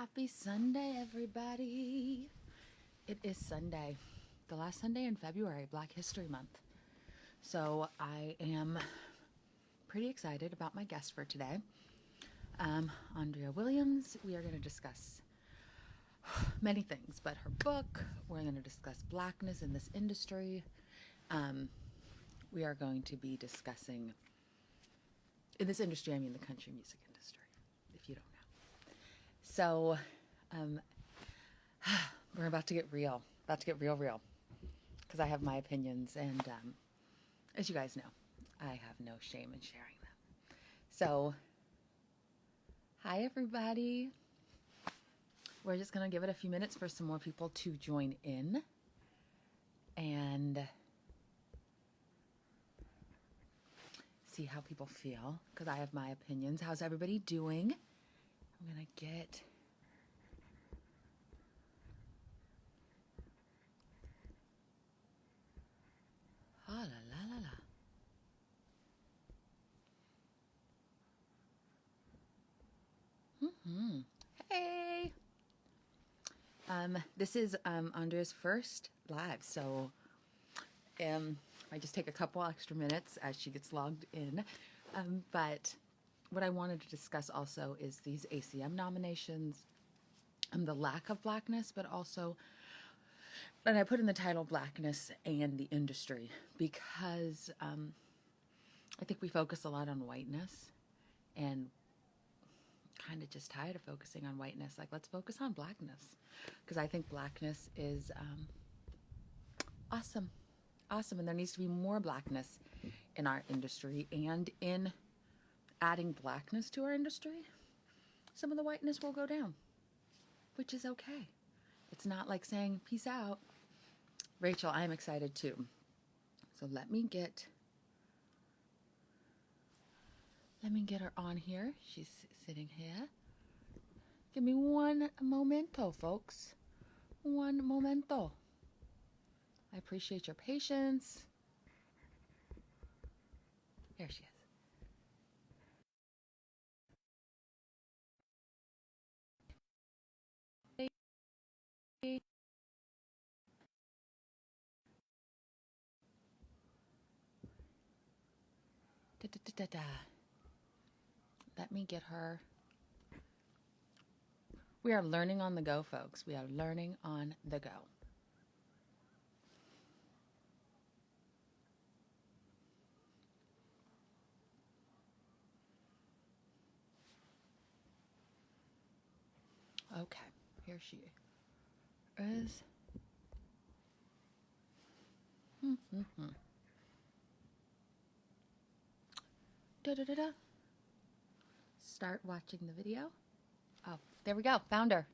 Happy Sunday, everybody. It is Sunday, the last Sunday in February, Black History Month. So I am pretty excited about my guest for today, Andrea Williams. We are going to discuss many things, but her book. We're going to discuss blackness in this industry. We are going to be discussing, in this industry, I mean the country music industry, if you don't know. So, we're about to get real, real, because I have my opinions, and as you guys know, I have no shame in sharing them. So, hi everybody. We're just going to give it a few minutes for some more people to join in, and see how people feel, because I have my opinions. How's everybody doing? I'm going to get... Ah, la, la, la, la. Hey! This is Andrea's first live, so I just take a couple extra minutes as she gets logged in. But what I wanted to discuss also is these ACM nominations, the lack of blackness, but also, and I put in the title Blackness and the Industry, because I think we focus a lot on whiteness and kind of just tired of focusing on whiteness. Like, let's focus on blackness, because I think blackness is awesome. And there needs to be more blackness in our industry, and in adding blackness to our industry, some of the whiteness will go down, which is okay. It's not like saying peace out. Rachel, I am excited too. So let me get her on here. She's sitting here. Give me one momento, folks. One momento. I appreciate your patience. There she is. Let me get her. We are learning on the go, folks. We are learning on the go. Okay, here she is. Start watching the video. Oh, there we go. Found her.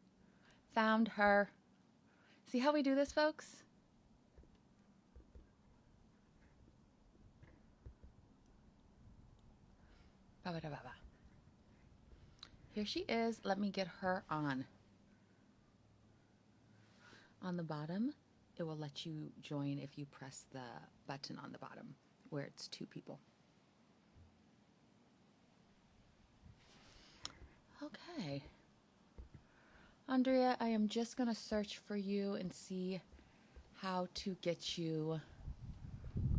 Found her. See how we do this, folks? Here she is. Let me get her on. On the bottom, it will let you join if you press the button on the bottom where it's two people. Okay. Andrea, I am just going to search for you and see how to get you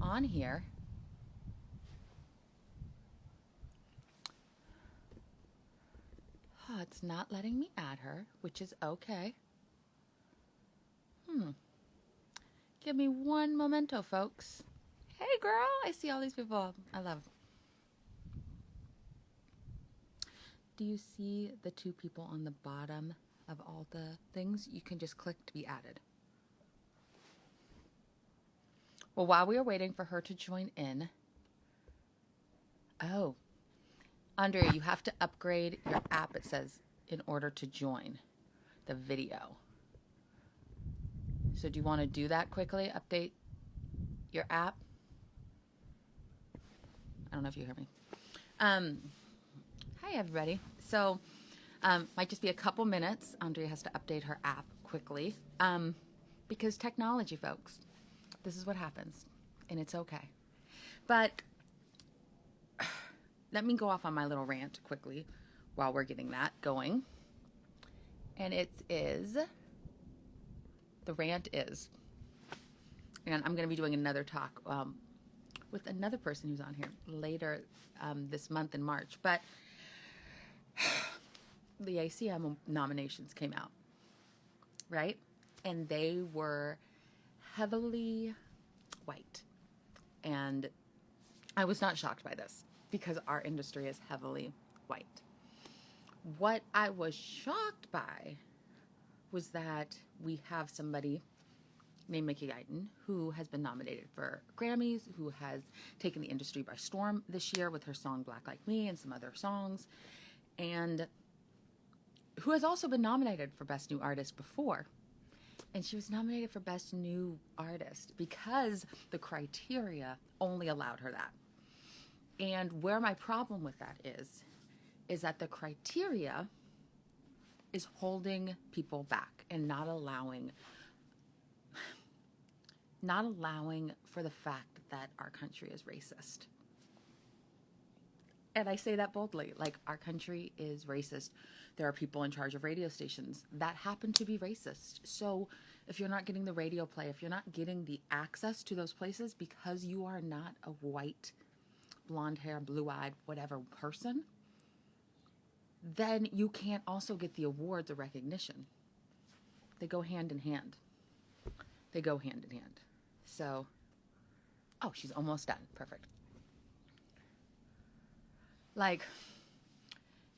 on here. Oh, it's not letting me add her, which is okay. Give me one momento, folks. Hey, girl. I see all these people. I love. Do you see the two people on the bottom of all the things? You can just click to be added. Well, while we are waiting for her to join in. Oh, Andrea, you have to upgrade your app, it says, in order to join the video. So do you want to do that quickly? Update your app? I don't know if you hear me. Hi, everybody. So might just be a couple minutes. Andrea has to update her app quickly because technology, folks, this is what happens, and it's okay. But let me go off on my little rant quickly while we're getting that going. And it is, the rant is, and I'm going to be doing another talk with another person who's on here later this month in March. But the ACM nominations came out, right? And they were heavily white. And I was not shocked by this because our industry is heavily white. What I was shocked by was that we have somebody named Mickey Guyton who has been nominated for Grammys, who has taken the industry by storm this year with her song Black Like Me and some other songs, and who has also been nominated for Best New Artist before. And she was nominated for Best New Artist because the criteria only allowed her that. And where my problem with that is that the criteria is holding people back and not allowing for the fact that our country is racist. And I say that boldly, like, our country is racist. There are people in charge of radio stations that happen to be racist. So if you're not getting the radio play, if you're not getting the access to those places because you are not a white, blonde hair, blue-eyed, whatever person, then you can't also get the awards or recognition. They go hand in hand. They go hand in hand. So, oh, she's almost done. Perfect. Like,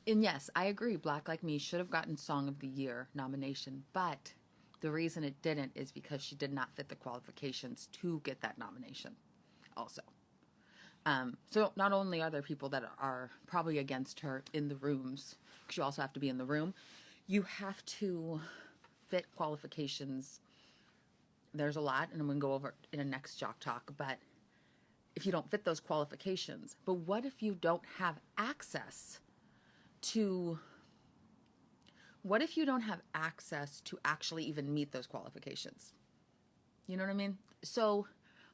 and yes, I agree, Black Like Me should have gotten Song of the Year nomination, but the reason it didn't is because she did not fit the qualifications to get that nomination also. So not only are there people that are probably against her in the rooms, because you also have to be in the room, you have to fit qualifications. There's a lot, and I'm going to go over it in a next Jock Talk, but if you don't fit those qualifications, but what if you don't have access to actually even meet those qualifications? You know what I mean? So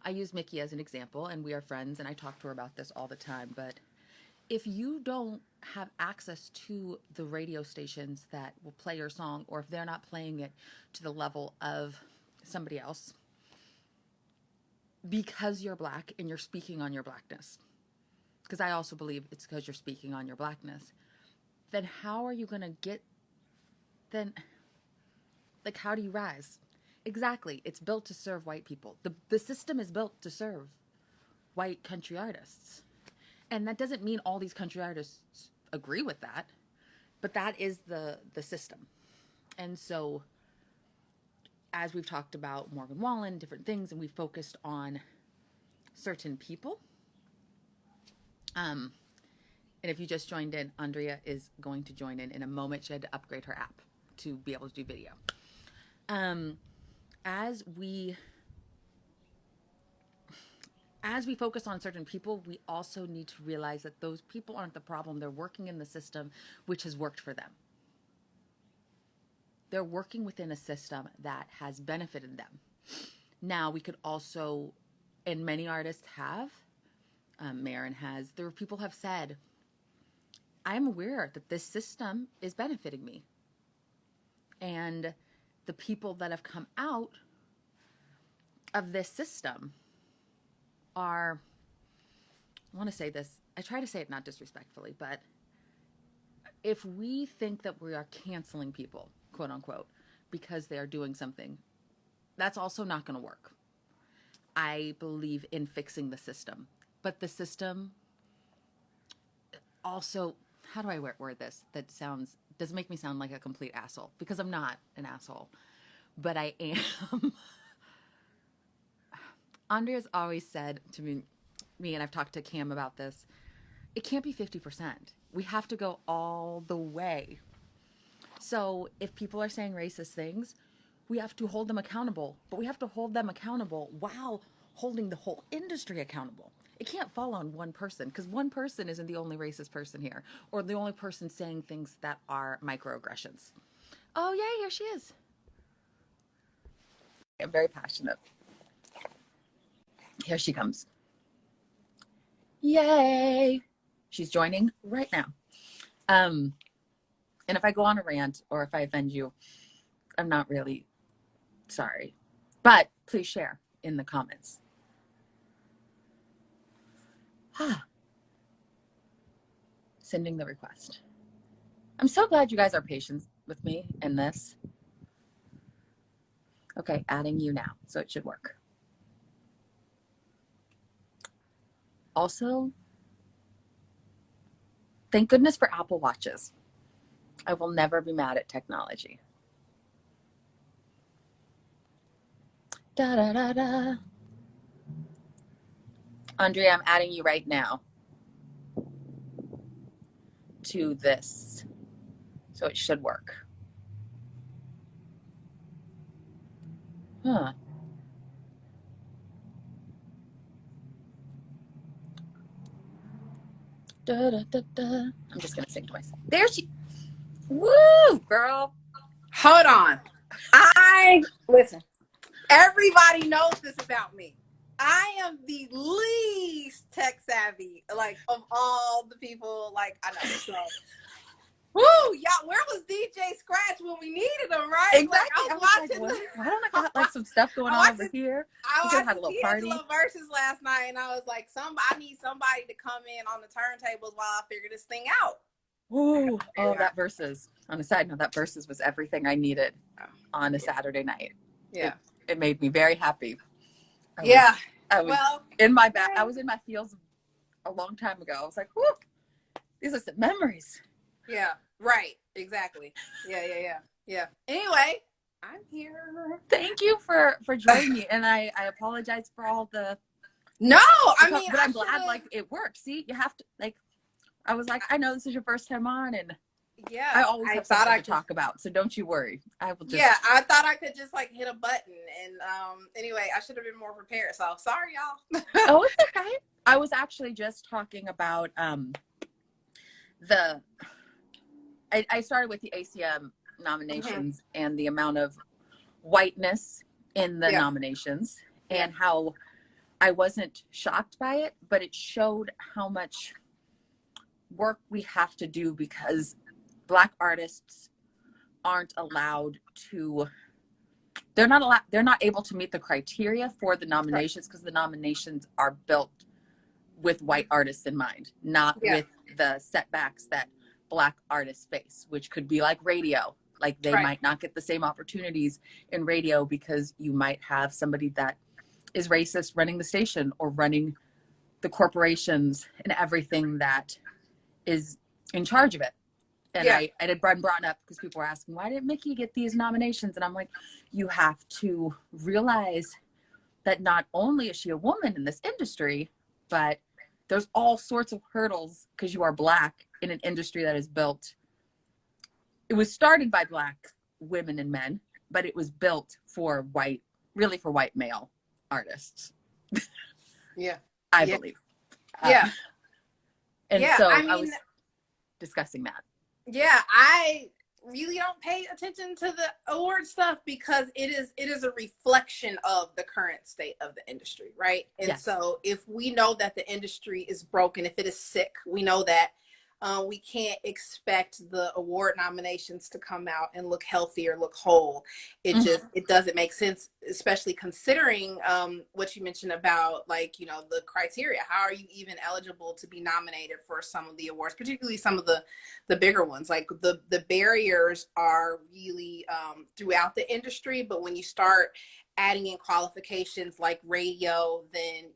I use Mickey as an example, and we are friends, and I talk to her about this all the time, but if you don't have access to the radio stations that will play your song, or if they're not playing it to the level of somebody else, because you're Black and you're speaking on your Blackness, because I also believe it's because you're speaking on your Blackness, then how are you going to get, then, like, how do you rise? Exactly. It's built to serve white people. The system is built to serve white country artists. And that doesn't mean all these country artists agree with that, but that is the system. And so, as we've talked about Morgan Wallen, different things, and we focused on certain people. And if you just joined in, Andrea is going to join in a moment. She had to upgrade her app to be able to do video. As we focus on certain people, we also need to realize that those people aren't the problem. They're working in the system which has worked for them. They're working within a system that has benefited them. Now, we could also, and many artists have, Marin has, there are people have said, I'm aware that this system is benefiting me. And the people that have come out of this system are, I want to say this, I try to say it not disrespectfully, but if we think that we are canceling people, quote unquote, because they are doing something, that's also not going to work. I believe in fixing the system, but the system also, how do I word this that doesn't make me sound like a complete asshole, because I'm not an asshole, but I am. Andrea's always said to me, and I've talked to Cam about this, it can't be 50%. We have to go all the way. So if people are saying racist things, we have to hold them accountable, but we have to hold them accountable while holding the whole industry accountable. It can't fall on one person, because one person isn't the only racist person here, or the only person saying things that are microaggressions. Oh, yay, here she is. I'm very passionate. Here she comes. Yay! She's joining right now. And if I go on a rant or if I offend you, I'm not really sorry. But please share in the comments. Sending the request. I'm so glad you guys are patient with me in this. Okay, adding you now, so it should work. Also, thank goodness for Apple Watches. I will never be mad at technology. Da da da da. Andrea, I'm adding you right now to this, so it should work. Huh. Da, da, da, da. I'm just gonna sing to myself. There she. Woo, girl. Hold on. Listen. Everybody knows this about me. I am the least tech savvy, like, of all the people, like, I know. So, woo, y'all, where was DJ Scratch when we needed him, right? Exactly. Like, I was watching. Like, why don't I got like some stuff going on over here? I We had a little party. Verses last night, and I was like, I need somebody to come in on the turntables while I figure this thing out. Ooh, oh, that Versus. On a side note, that Versus was everything I needed on a Saturday night. Yeah. It made me very happy. I was in my I was in my feels a long time ago. I was like, whoo, these are some memories. Yeah, right. Exactly. Yeah. Anyway, I'm here. Thank you for joining me. And I apologize for all the but I'm glad like it worked. See, you have to like I was like, I know this is your first time on, and yeah, I always have something to talk about, so don't you worry. I will just. Yeah, I thought I could just like hit a button, and anyway, I should have been more prepared. So sorry, y'all. Oh, it's okay. I was actually just talking about I started with the ACM nominations and the amount of whiteness in the nominations and how I wasn't shocked by it, but it showed how much work we have to do because Black artists aren't allowed to they're not able to meet the criteria for the nominations because the nominations are built with white artists in mind, not with the setbacks that Black artists face, which could be like radio. Like they might not get the same opportunities in radio because you might have somebody that is racist running the station or running the corporations and everything that is in charge of it. And I had brought up because people were asking, why didn't Mickey get these nominations? And I'm like, you have to realize that not only is she a woman in this industry, but there's all sorts of hurdles because you are Black in an industry that is built. It was started by Black women and men, but it was built for white male artists. Yeah. I believe. Yeah. So I was discussing that. Yeah, I really don't pay attention to the award stuff because it is a reflection of the current state of the industry, right? And so if we know that the industry is broken, if it is sick, we know that we can't expect the award nominations to come out and look healthy or look whole. It doesn't make sense, especially considering what you mentioned about like, you know, the criteria. How are you even eligible to be nominated for some of the awards, particularly some of the bigger ones? Like the barriers are really throughout the industry, but when you start adding in qualifications like radio, then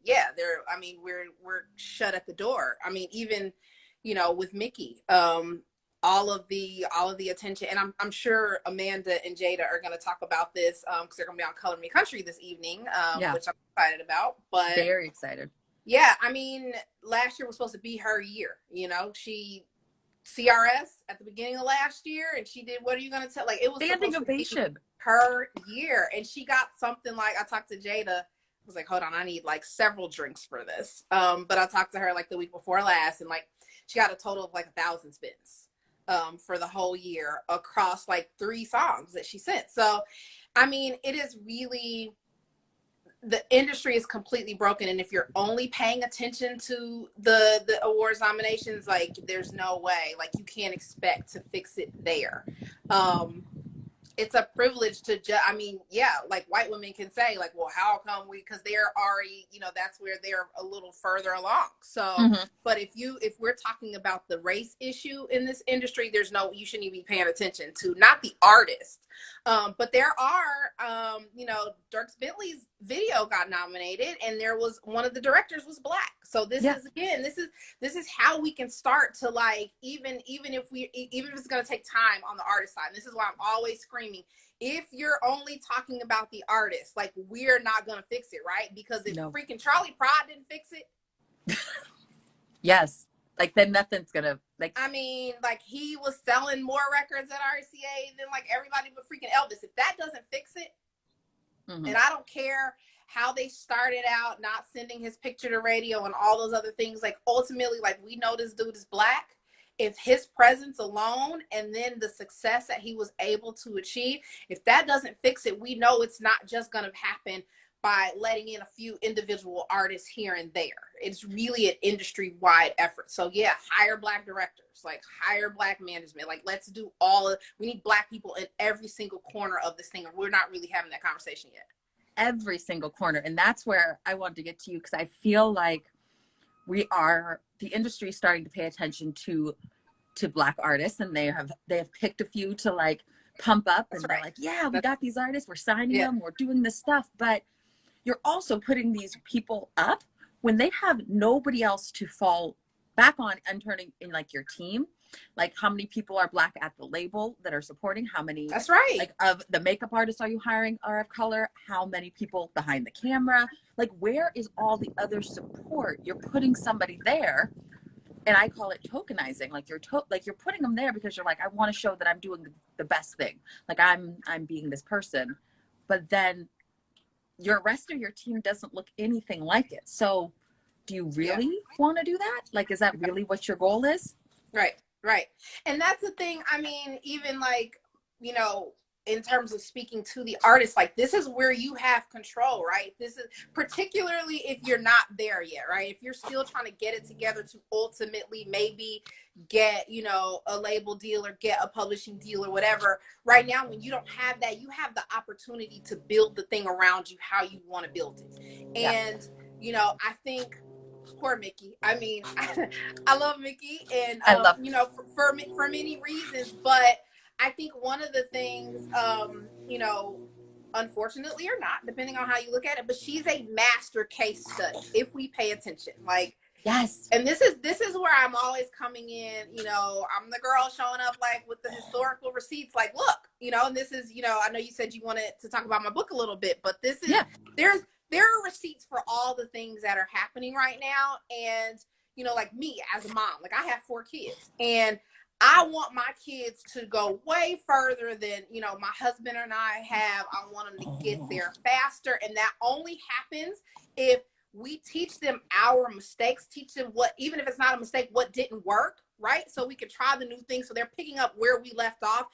we're shut at the door. I mean, even, you know, with Mickey, all of the attention, and I'm sure Amanda and Jada are going to talk about this because they're going to be on Color Me Country this evening, which I'm excited about. But very excited. Yeah, I mean, last year was supposed to be her year. You know, she CRS at the beginning of last year, and she did. What are you going to tell? Like, it was standing ovation. Her year, and she got something like, I talked to Jada. I was like, hold on, I need like several drinks for this. But I talked to her like the week before last, and like she got a total of like 1,000 spins for the whole year across like 3 songs that she sent. So, I mean, it is really, the industry is completely broken, and if you're only paying attention to the awards nominations, like there's no way, like you can't expect to fix it there. It's a privilege to I mean, yeah, like white women can say like, well, how come we, because they're already, you know, that's where they're a little further along. So but if we're talking about the race issue in this industry, there's no, you shouldn't even be paying attention to, not the artist. But there are, you know, Dierks Bentley's video got nominated, and there was, one of the directors was Black. So this is, again, this is how we can start to, like, even if it's going to take time on the artist side. And this is why I'm always screaming, if you're only talking about the artist, like, we're not going to fix it, right? Because if freaking Charlie Pride didn't fix it. Yes. Like, then nothing's gonna, like, I mean, like, he was selling more records at RCA than like everybody but freaking Elvis. If that doesn't fix it, and I don't care how they started out not sending his picture to radio and all those other things, like, ultimately, like, we know this dude is Black. If his presence alone, and then the success that he was able to achieve, if that doesn't fix it, we know it's not just going to happen by letting in a few individual artists here and there. It's really an industry-wide effort. So yeah, hire Black directors, like hire Black management, like let's do we need Black people in every single corner of this thing, and we're not really having that conversation yet. Every single corner. And that's where I wanted to get to you, because I feel like the industry is starting to pay attention to Black artists, and they have picked a few to like pump up, and they're like, yeah, we got these artists, we're signing them, we're doing this stuff. But you're also putting these people up when they have nobody else to fall back on, and turning in like your team. Like, how many people are Black at the label that are supporting? How many, that's right, like, of the makeup artists are you hiring are of color? How many people behind the camera? Like, where is all the other support? You're putting somebody there, and I call it tokenizing. Like, you're putting them there because you're like, I want to show that I'm doing the best thing. Like, I'm being this person. But then your rest of your team doesn't look anything like it. So do you really want to do that? Like, is that really what your goal is? Right. And that's the thing. I mean, even like, you know, in terms of speaking to the artist, like, this is where you have control, right? This is particularly if you're not there yet, right? If you're still trying to get it together to ultimately maybe get, you know, a label deal or get a publishing deal or whatever. Right now, when you don't have that, you have the opportunity to build the thing around you how you want to build it. And, you know, I think, poor Mickey. I mean, I love Mickey, and I love, you know, for many reasons, but I think one of the things, you know, unfortunately or not, depending on how you look at it, but she's a master case study if we pay attention. Like, yes. And this is where I'm always coming in, you know, I'm the girl showing up like with the historical receipts, like, look, you know, and this is, you know, I know you said you wanted to talk about my book a little bit, but this is, there are receipts for all the things that are happening right now. And, you know, like me as a mom, like I have 4 kids, and I want my kids to go way further than, you know, my husband and I have. I want them to get there faster. And that only happens if we teach them our mistakes, teach them what, even if it's not a mistake, what didn't work, right? So we can try the new thing. So they're picking up where we left off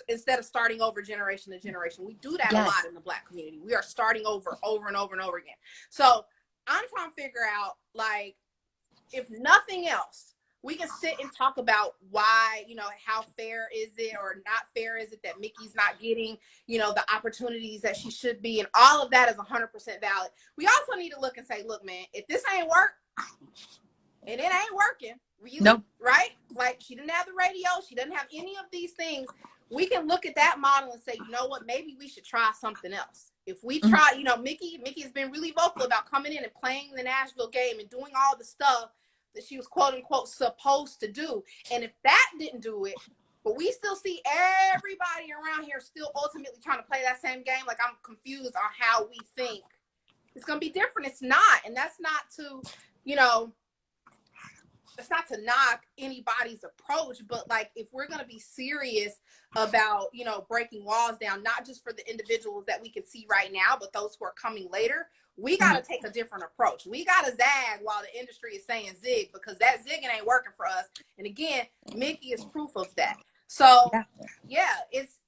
instead of starting over generation to generation. We do that a lot in the Black community. We are starting over and over again. So I'm trying to figure out, like, if nothing else, we can sit and talk about why, you know, how fair is it or not fair is it that Mickey's not getting, you know, the opportunities that she should be. And all of that is 100% valid. We also need to look and say, look, man, if this ain't work and it ain't working, really, right? Like, she didn't have the radio. She doesn't have any of these things. We can look at that model and say, you know what, maybe we should try something else. If we try, you know, Mickey's been really vocal about coming in and playing the Nashville game and doing all the stuff that she was quote unquote supposed to do. And if that didn't do it, but we still see everybody around here still ultimately trying to play that same game, like, I'm confused on how we think it's going to be different. It's not. And that's not to, you know, it's not to knock anybody's approach, but like, if we're going to be serious about, you know, breaking walls down, not just for the individuals that we can see right now, but those who are coming later, we got to take a different approach. We got to zag while the industry is saying zig, because that zigging ain't working for us. And again, Mickey is proof of that. So yeah, it's,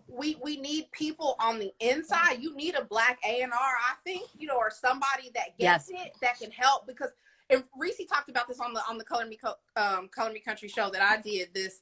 we we need people on the inside. You need a Black A&R, I think, you know, or somebody that gets it, that can help, because and Reese talked about this on the Color Me Country show that I did, this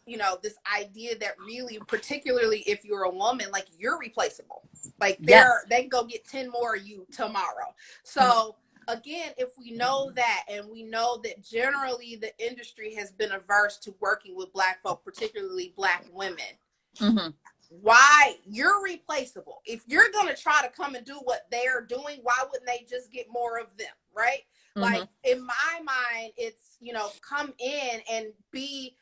you know, this idea that really, particularly if you're a woman, like, you're replaceable. Like, they can go get 10 more of you tomorrow. So again, if we know that, and we know that generally the industry has been averse to working with Black folk, particularly Black women, why, you're replaceable. If you're going to try to come and do what they're doing, why wouldn't they just get more of them, right? Like, in my mind, it's, you know, come in and be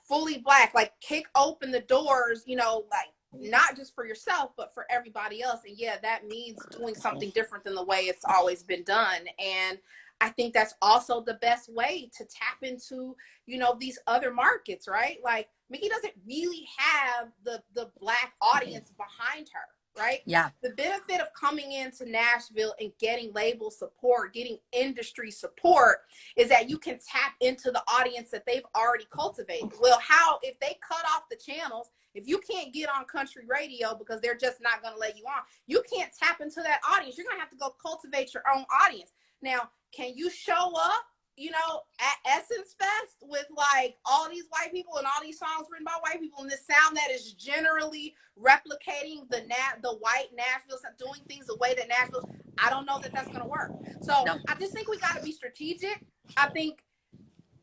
fully Black, like, kick open the doors, you know, like, not just for yourself, but for everybody else. And yeah, that means doing something different than the way it's always been done. And I think that's also the best way to tap into, you know, these other markets, right? Like, Mickey doesn't really have the Black audience behind her, right? Yeah. The benefit of coming into Nashville and getting label support, getting industry support, is that you can tap into the audience that they've already cultivated. Well, how, if they cut off the channels, if you can't get on country radio because they're just not going to let you on, you can't tap into that audience. You're going to have to go cultivate your own audience. Now, can you show up, you know, at Essence Fest with like all these white people and all these songs written by white people, and this sound that is generally replicating the white Nashville, doing things the way that Nashville? I don't know that that's going to work. So I just think we got to be strategic. I think,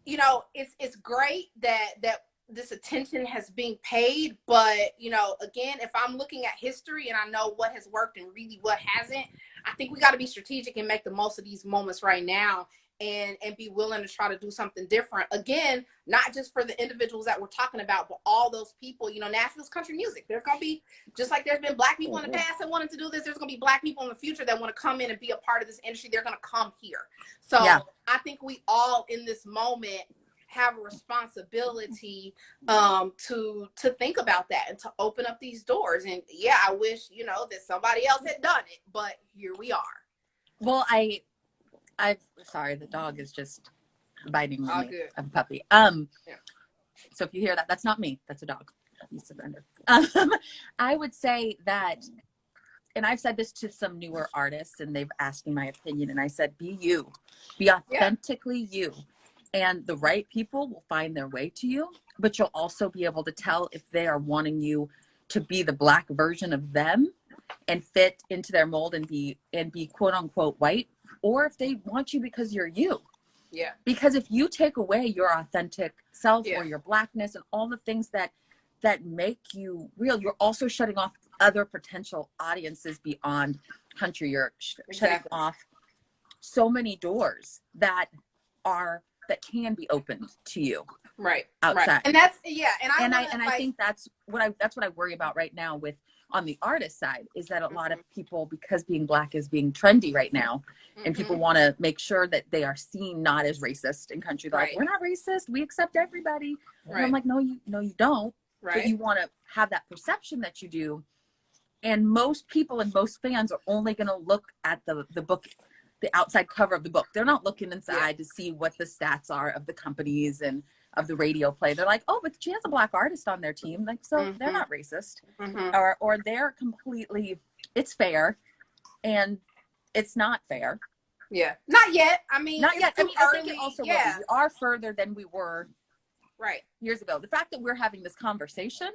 you know, it's great that this attention has been paid, but, you know, again, if I'm looking at history and I know what has worked and really what hasn't, I think we got to be strategic and make the most of these moments right now, and be willing to try to do something different. Again, not just for the individuals that we're talking about, but all those people. You know, Nashville's country music. There's going to be, just like there's been Black people in the past that wanted to do this, there's going to be Black people in the future that want to come in and be a part of this industry. They're going to come here. So I think we all in this moment have a responsibility to think about that and to open up these doors. And yeah, I wish, you know, that somebody else had done it, but here we are. Well, I'm sorry, the dog is just biting me. I'm a puppy. So if you hear that, that's not me, that's a dog. You surrender. I would say that, and I've said this to some newer artists and they've asked me my opinion, and I said, be you, be authentically you. And the right people will find their way to you, but you'll also be able to tell if they are wanting you to be the Black version of them and fit into their mold and be quote unquote white, or if they want you because you're you. Yeah. Because if you take away your authentic self or your Blackness and all the things that make you real, you're also shutting off other potential audiences beyond country. You're shutting off so many doors that can be opened to you outside. Right. And that's I think that's what I worry about right now with on the artist side, is that a lot of people, because being Black is being trendy right now, and people want to make sure that they are seen not as racist in country. They're like, we're not racist, we accept everybody. And I'm like, no you don't. But you want to have that perception that you do. And most people and most fans are only going to look at the book, the outside cover of the book. They're not looking inside to see what the stats are of the companies and of the radio play. They're like, oh, but she has a Black artist on their team, like, so they're not racist. Or they're completely, it's fair, and it's not fair. Not yet. I mean, not yet. I mean, I think it also will be. We are further than we were years ago. The fact that we're having this conversation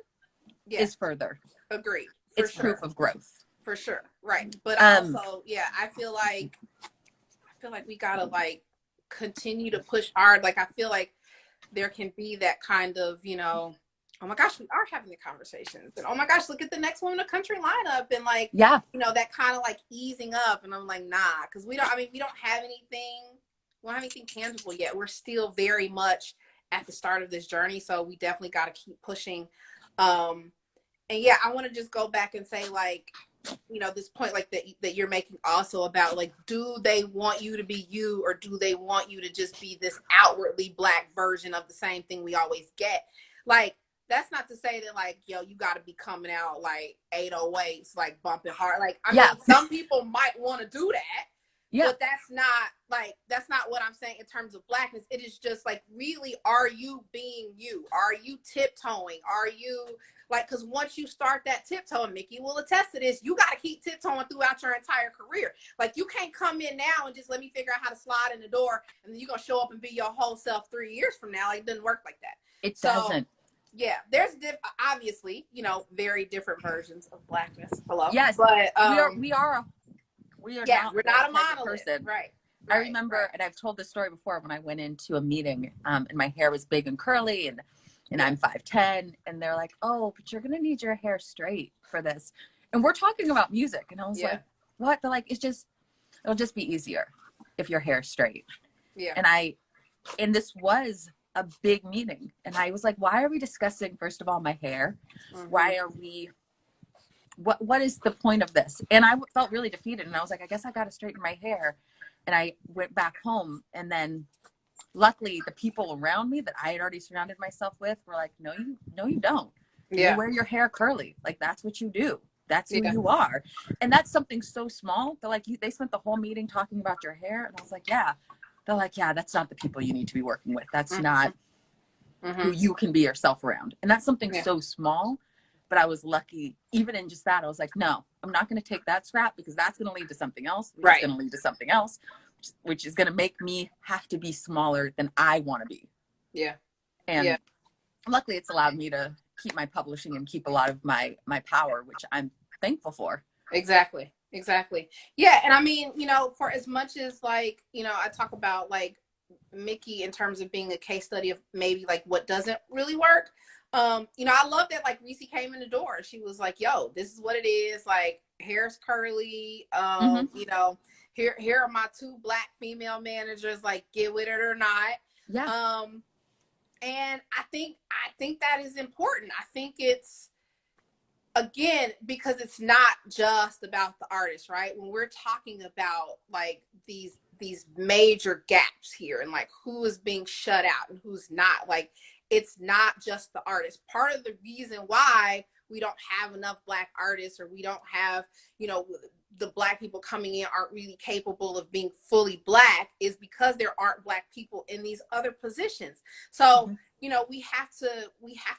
is further. Agreed. It's proof of growth. For sure. Right. But also, I feel like we gotta like continue to push hard. Like, I feel like there can be that kind of, you know, oh my gosh, we are having the conversations, and oh my gosh, look at the next Woman of Country lineup, and like, you know, that kind of like easing up. And I'm like, nah, because we don't have anything tangible yet. We're still very much at the start of this journey, so we definitely got to keep pushing. And I want to just go back and say, like, you know, this point like that you're making also about like, do they want you to be you, or do they want you to just be this outwardly Black version of the same thing we always get? Like, that's not to say that like, yo, you got to be coming out like 808s, like bumping hard. Like, I mean, some people might want to do that, Yeah. But that's not what I'm saying in terms of blackness. It is just like, really, are you being you? Are you tiptoeing? Are you like, because once you start that tiptoeing, Mickey will attest to this, you got to keep tiptoeing throughout your entire career. Like, you can't come in now and just let me figure out how to slide in the door and then you're going to show up and be your whole self 3 years from now. Like, it doesn't work like that. It doesn't. Yeah, there's obviously, very different versions of blackness. Hello. Yes, but we are yeah, we're not a type of monolith, person. right? I remember, and I've told this story before, when I went into a meeting, and my hair was big and curly, and I'm 5'10", and they're like, "Oh, but you're gonna need your hair straight for this," and we're talking about music, and I was like, "What?" They're like, "It'll just be easier if your hair's straight." Yeah. And this was a big meeting, and I was like, "Why are we discussing, first of all, my hair? Why are we? What is the point of this?" And I felt really defeated, and I was like, "I guess I got to straighten my hair." And I went back home, and then luckily the people around me that I had already surrounded myself with were like, no, you don't. You wear your hair curly. Like, that's what you do. That's who you are. And that's something so small. They're like, they spent the whole meeting talking about your hair. And I was like, yeah. They're like, yeah, that's not the people you need to be working with. That's not who you can be yourself around. And that's something so small. But I was lucky, even in just that, I was like, no, I'm not going to take that scrap, because that's going to lead to something else, which is going to lead to something else, which is going to make me have to be smaller than I want to be. Yeah. And luckily it's allowed me to keep my publishing and keep a lot of my power, which I'm thankful for. Exactly. Yeah. And I mean, for as much as like, I talk about like Mickey in terms of being a case study of maybe like what doesn't really work. I love that like Reese came in the door and she was like, yo, this is what it is. Like, hair's curly. Here are my 2 Black female managers, like, get with it or not. Yeah. And I think that is important. I think it's, again, because it's not just about the artist, right? When we're talking about like these major gaps here and like who is being shut out and who's not, like, it's not just the artist. Part of the reason why we don't have enough Black artists, or we don't have, the Black people coming in aren't really capable of being fully Black, is because there aren't Black people in these other positions. So, we have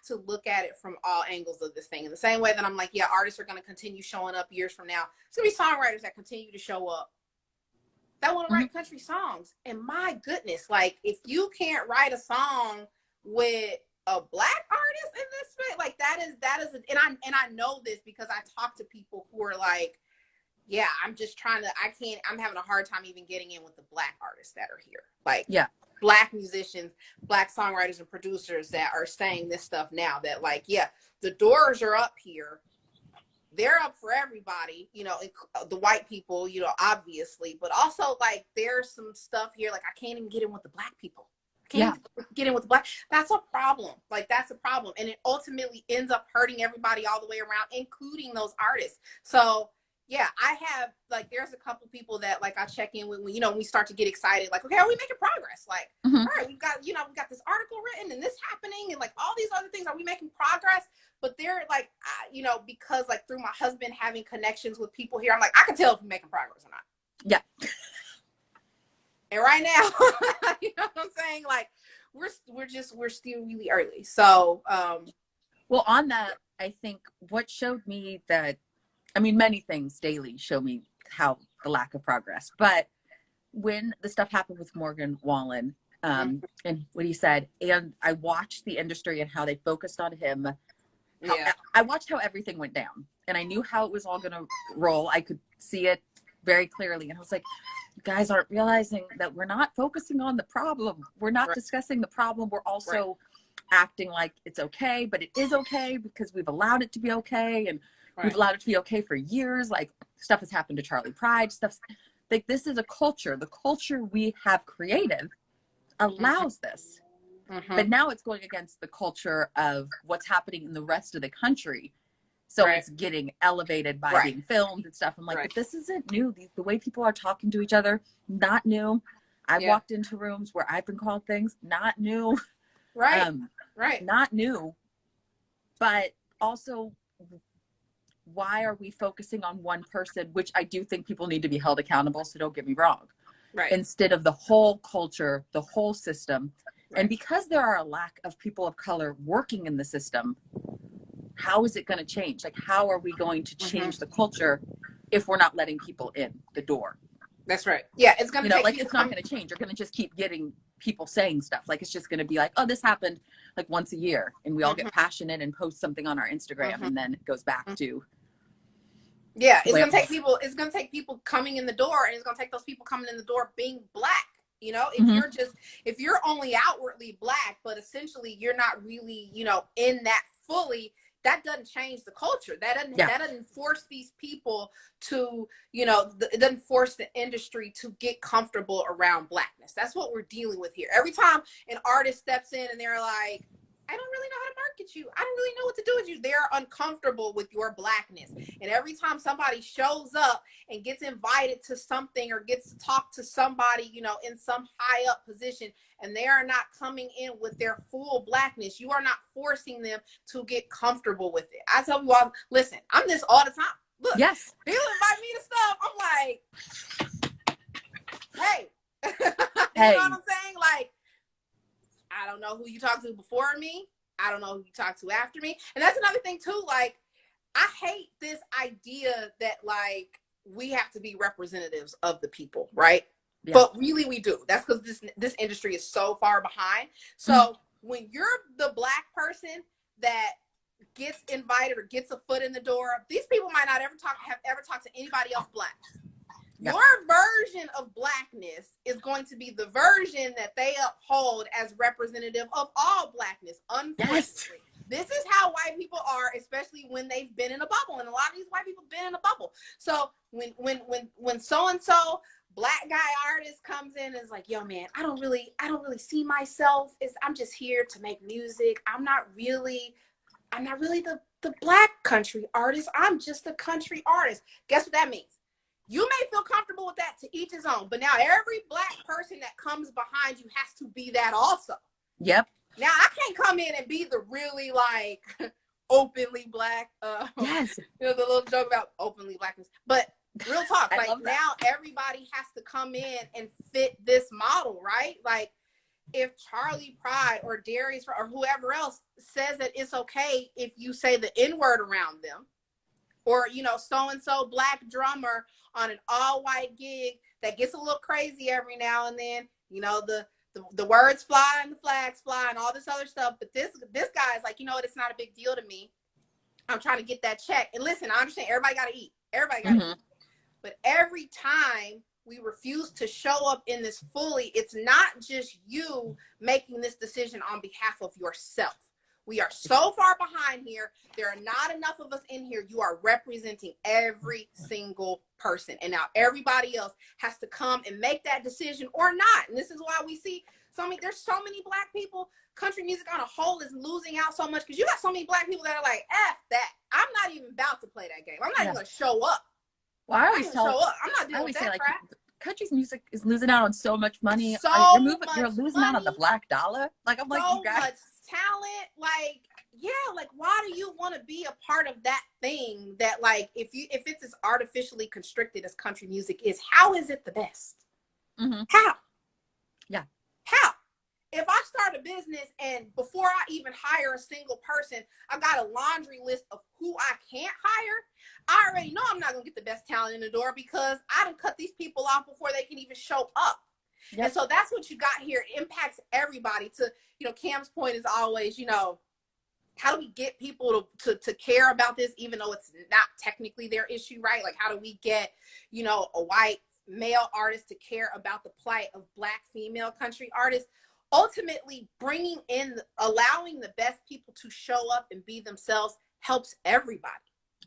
to look at it from all angles of this thing. In the same way that I'm like, yeah, artists are going to continue showing up years from now. It's going to be songwriters that continue to show up that want to write country songs. And my goodness, like, if you can't write a song with a Black artist in this space, like, that is and I know this because I talk to people who are like, yeah, I'm having a hard time even getting in with the Black artists that are here. Like, Black musicians, Black songwriters and producers that are saying this stuff now, that like, yeah, the doors are up here. They're up for everybody, the white people, obviously, but also like there's some stuff here. Like, I can't even get in with the Black people. Get in with the Black. That's a problem. Like, that's a problem. And it ultimately ends up hurting everybody all the way around, including those artists. So yeah, I have, like, there's a couple people that like I check in with when, we start to get excited, like, okay, are we making progress? Like, all right, we've got this article written and this happening and like all these other things. Are we making progress? But they're like, because like through my husband having connections with people here, I'm like, I can tell if we're making progress or not. Yeah. And right now, you know what I'm saying? Like, we're still really early. So, well, on that, I think what showed me that, I mean, many things daily show me how the lack of progress, but when the stuff happened with Morgan Wallen, and what he said, and I watched the industry and how they focused on him. I watched how everything went down, and I knew how it was all going to roll. I could see it very clearly. And I was like, you guys aren't realizing that we're not focusing on the problem. We're not discussing the problem. We're also acting like it's okay, but it is okay because we've allowed it to be okay. And we've allowed it to be okay for years. Like, stuff has happened to Charlie Pride. Stuff's like, this is a culture. The culture we have created allows this. But now it's going against the culture of what's happening in the rest of the country. So it's getting elevated by being filmed and stuff. I'm like, but this isn't new. The way people are talking to each other, not new. I've walked into rooms where I've been called things, not new. Not new. But also, why are we focusing on one person, which I do think people need to be held accountable, so don't get me wrong, Right. instead of the whole culture, the whole system. Right. And because there are a lack of people of color working in the system, how is it going to change? Like, how are we going to change the culture if we're not letting people in the door? That's right. Yeah, it's going to take, like, it's not going to change. You're going to just keep getting people saying stuff. Like, it's just going to be like, oh, this happened like once a year, and we all get passionate and post something on our Instagram, and then it goes back to. Yeah, it's going to take people. It's going to take people coming in the door, and it's going to take those people coming in the door being Black. You know, if you're only outwardly Black, but essentially you're not really, in that fully, that doesn't change the culture. That doesn't force these people to, it doesn't force the industry to get comfortable around Blackness. That's what we're dealing with here. Every time an artist steps in and they're like, I don't really know how to market you. I don't really know what to do with you. They're uncomfortable with your Blackness. And every time somebody shows up and gets invited to something or gets to talk to somebody, in some high up position, and they are not coming in with their full Blackness, you are not forcing them to get comfortable with it. I tell you all, listen, I'm this all the time. Look, yes, people invite me to stuff. I'm like, hey, you know what I'm saying? Like, I don't know who you talked to before me. I don't know who you talked to after me. And that's another thing too. Like, I hate this idea that like we have to be representatives of the people, right? Yeah. But really we do. That's because this industry is so far behind. So when you're the Black person that gets invited or gets a foot in the door, these people might not have ever talked to anybody else Black. Your version of Blackness is going to be the version that they uphold as representative of all Blackness, unfortunately. Yes. This is how white people are, especially when they've been in a bubble. And a lot of these white people have been in a bubble. So when so-and-so Black guy artist comes in and is like, yo, man, I don't really see myself. I'm just here to make music. I'm not really the Black country artist. I'm just a country artist. Guess what that means? You may feel comfortable with that, to each his own, but now every Black person that comes behind you has to be that also. Yep. Now I can't come in and be the really like openly Black. Yes. The little joke about openly Blackness, but real talk, like now everybody has to come in and fit this model, right? Like if Charlie Pride or Darius or whoever else says that it's okay if you say the N-word around them, or so-and-so Black drummer on an all-white gig that gets a little crazy every now and then, the words fly and the flags fly and all this other stuff, but this guy is like, it's not a big deal to me. I'm trying to get that check. And listen, I understand everybody got to eat. Eat. But every time we refuse to show up in this fully, it's not just you making this decision on behalf of yourself. We are so far behind here. There are not enough of us in here. You are representing every single person. And now everybody else has to come and make that decision or not. And this is why we see there's so many Black people. Country music on a whole is losing out so much because you got so many Black people that are like, F that. I'm not even about to play that game. I'm not even going to show up. Well, I always show up. I'm not dealing with that crap. Country's music is losing out on so much money. You're losing out on the Black dollar. Like, I'm like, you guys. Much talent. Like, yeah, like, why do you want to be a part of that thing that, like, if it's as artificially constricted as country music is, how is it the best? How? Yeah. How? If I start a business and before I even hire a single person, I got a laundry list of who I can't hire, I already know I'm not going to get the best talent in the door because I done cut these people off before they can even show up. Yep. And so that's what you got here. It impacts everybody. To, Cam's point is always, how do we get people to care about this, even though it's not technically their issue, right? Like, how do we get, a white male artist to care about the plight of Black female country artists? Ultimately, allowing the best people to show up and be themselves helps everybody.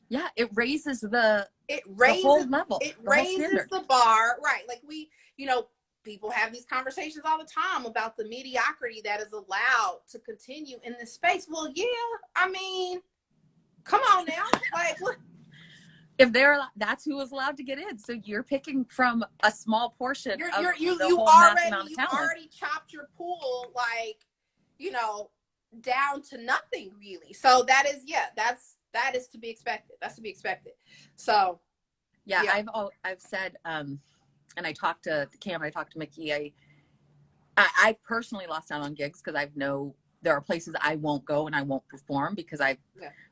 Yeah, it raises the whole level. It raises the bar, right? Like people have these conversations all the time about the mediocrity that is allowed to continue in this space. Well, yeah, I mean, come on now, like what? If that's who was allowed to get in. So you're picking from a small portion. You already chopped your pool, like, down to nothing really. So that is, that's That is to be expected. That's to be expected. So yeah. I've said, and I talked to Cam, I talked to Mickey, I personally lost out on gigs because I know there are places I won't go and I won't perform because I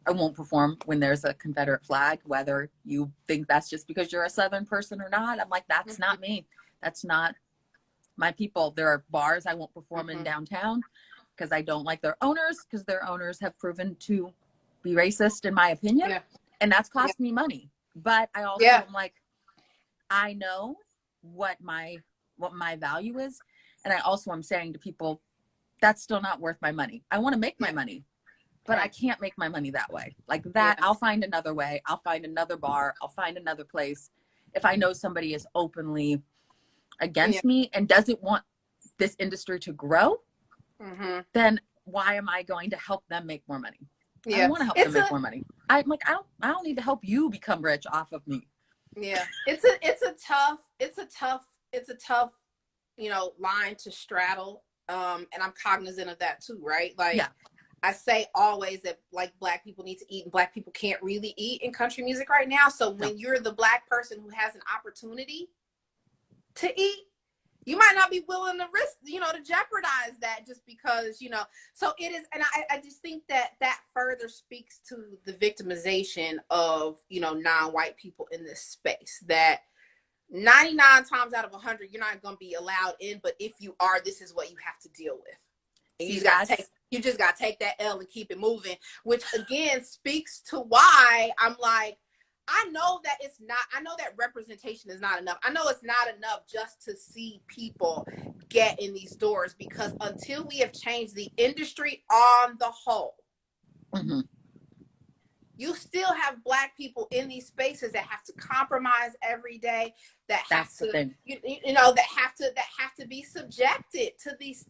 won't perform when there's a Confederate flag, whether you think that's just because you're a Southern person or not. I'm like, that's not me. That's not my people. There are bars I won't perform in downtown because I don't like their owners, because their owners have proven to be racist, in my opinion. Yeah. And that's cost me money. But I also am like, I know what my value is. And I also am saying to people, that's still not worth my money. I want to make my money, but I can't make my money that way. Like that, I'll find another way. I'll find another bar. I'll find another place. If I know somebody is openly against me and doesn't want this industry to grow, then why am I going to help them make more money? I don't want to help them make more money. I'm like, I don't need to help you become rich off of me. Yeah. It's a tough, you know, line to straddle. And I'm cognizant of that too, right? Like I say always that like Black people need to eat and Black people can't really eat in country music right now. So when you're the Black person who has an opportunity to eat, you might not be willing to risk, you know, to jeopardize that just because, you know, so it is. And I just think that further speaks to the victimization of, you know, non-white people in this space, that 99 times out of 100, you're not going to be allowed in. But if you are, this is what you have to deal with. And you just got to take that L and keep it moving, which again speaks to why I'm like, I know that representation is not enough. I know it's not enough just to see people get in these doors, because until we have changed the industry on the whole, you still have Black people in these spaces that have to compromise every day, that have to, you know, that have to be subjected to these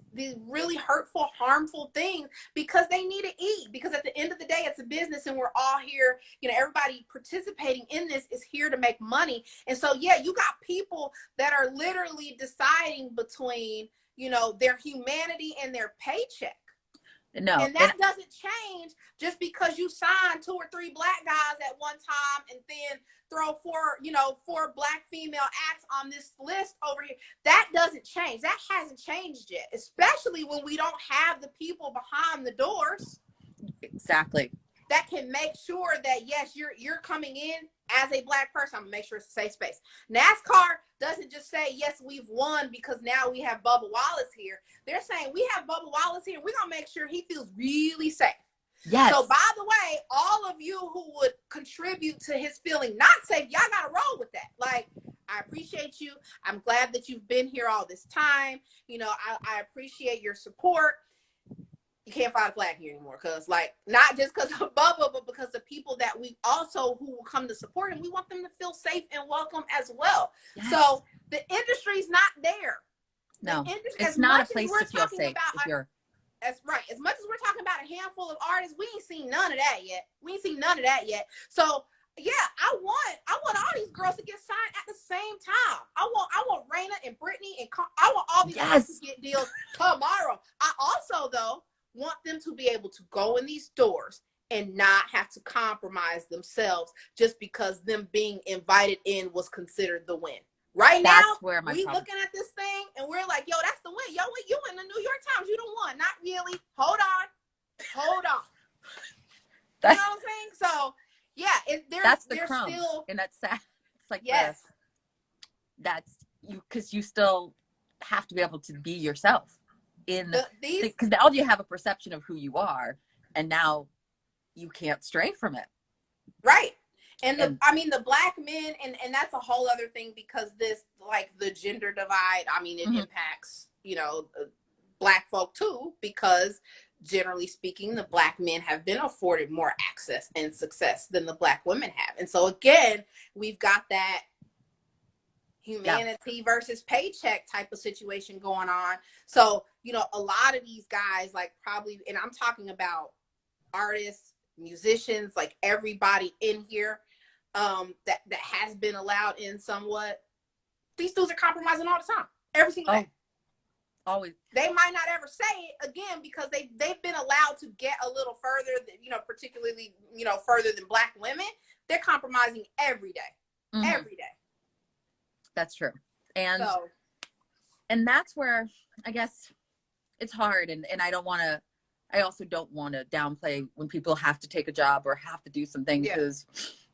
really hurtful, harmful things because they need to eat. Because at the end of the day, it's a business, and we're all here. You know, everybody participating in this is here to make money. And so, yeah, you got people that are literally deciding between, you know, their humanity and their paycheck. No. And that doesn't change just because you sign 2 or 3 Black guys at one time and then throw 4 Black female acts on this list over here. That doesn't change. That hasn't changed yet, especially when we don't have the people behind the doors. Exactly. That can make sure that, yes, you're coming in as a Black person. I'm gonna make sure it's a safe space. NASCAR doesn't just say, yes, we've won because now we have Bubba Wallace here. They're saying, we have Bubba Wallace here. We're gonna make sure he feels really safe. Yes. So by the way, all of you who would contribute to his feeling not safe, y'all gotta roll with that. Like, I appreciate you. I'm glad that you've been here all this time. You know, I appreciate your support. You can't fly the flag here anymore, because, like, not just because of Bubba, but because the people that we also who will come to support him, we want them to feel safe and welcome as well. Yes. So the industry's not there. No, it's not a place to feel safe. That's right. As much as we're talking about a handful of artists, we ain't seen none of that yet. So yeah, I want all these girls to get signed at the same time. I want Raina and Brittany and I want all these artists to get deals tomorrow. I also, though, want them to be able to go in these doors and not have to compromise themselves just because them being invited in was considered the win. Right now, we looking at this thing and we're like, yo, that's the win. Yo, you in the New York Times, you don't won. Not really. Hold on. You know what I'm saying? So yeah, that's the crumb. Still, and that's sad. It's like, yes, that's you, because you still have to be able to be yourself in because now you have a perception of who you are, and now you can't stray from it. Right. And the Black men, and that's a whole other thing, because this, like, the gender divide, I mean, it impacts, you know, Black folk too, because generally speaking, the Black men have been afforded more access and success than the Black women have. And so again, we've got that humanity versus paycheck type of situation going on. So, you know, a lot of these guys, like, probably, and I'm talking about artists, musicians, like everybody in here, that has been allowed in somewhat, these dudes are compromising all the time, every single day. always. They might not ever say it again because they've been allowed to get a little further, particularly, further than Black women. They're compromising every day. Mm-hmm. Every day. That's true. And that's where I guess it's hard. And I also don't want to downplay when people have to take a job or have to do something, because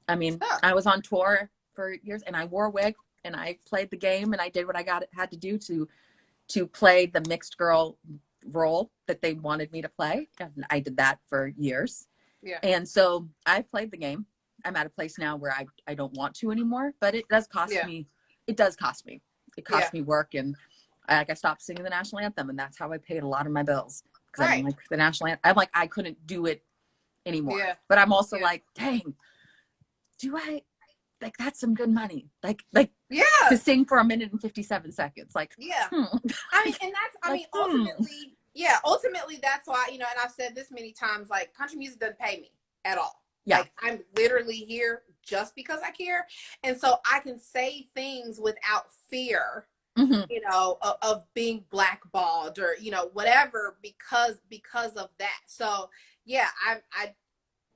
I mean, I was on tour for years and I wore a wig and I played the game and I did what I had to do to play the mixed girl role that they wanted me to play. And I did that for years. Yeah. And so I've played the game. I'm at a place now where I don't want to anymore, but it does cost me. It does cost me. It costs me work. And I stopped singing the national anthem, and that's how I paid a lot of my bills. Because I'm like, the national anthem, I'm like, I couldn't do it anymore. Yeah. But I'm also like, dang, that's some good money. Like to sing for 1minute and 57 seconds. Like, ultimately that's why, and I've said this many times, like, country music doesn't pay me at all. Yeah. Like, I'm literally here just because I care. And so I can say things without fear, of being blackballed or, whatever, because of that. So yeah,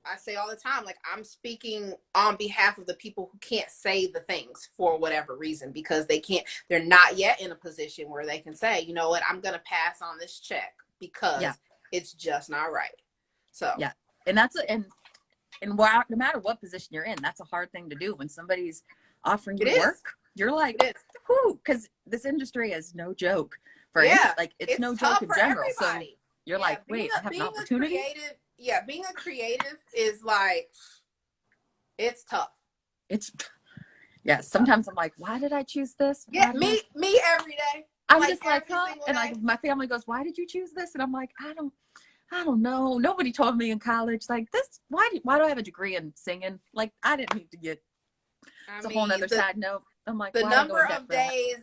I say all the time, like, I'm speaking on behalf of the people who can't say the things for whatever reason, because they're not yet in a position where they can say, you know what, I'm going to pass on this check because it's just not right. So, yeah. And that's, and no matter what position you're in, that's a hard thing to do when somebody's offering you work. You're like, whoo, because this industry is no joke for it's no joke in general. Everybody. So you're like, wait, I have an opportunity. Being a creative is like, it's tough. Sometimes I'm like, why did I choose this? Yeah, me every day. I'm like, just like, huh? And my family goes, why did you choose this? And I'm like, I don't know. Nobody told me in college, like, this, why do I have a degree in singing? Like, I didn't need to get, it's a whole nother side note. I'm like, the number of days,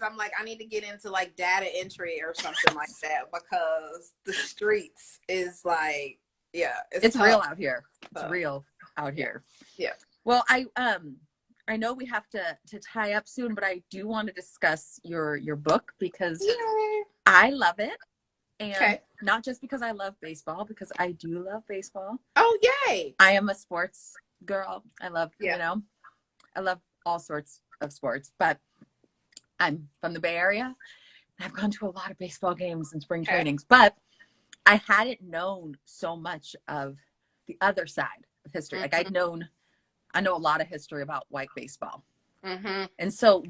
I'm like, I need to get into like data entry or something like that, because the streets is like, it's real out here. It's real out here. Yeah. Well, I know we have to tie up soon, but I do want to discuss your book, because I love it. And not just because I love baseball, because I do love baseball. Oh, yay. I am a sports girl. I love, I love all sorts of sports, but I'm from the Bay Area. And I've gone to a lot of baseball games and spring trainings, but I hadn't known so much of the other side of history. Like, I know a lot of history about white baseball. Mm-hmm. And so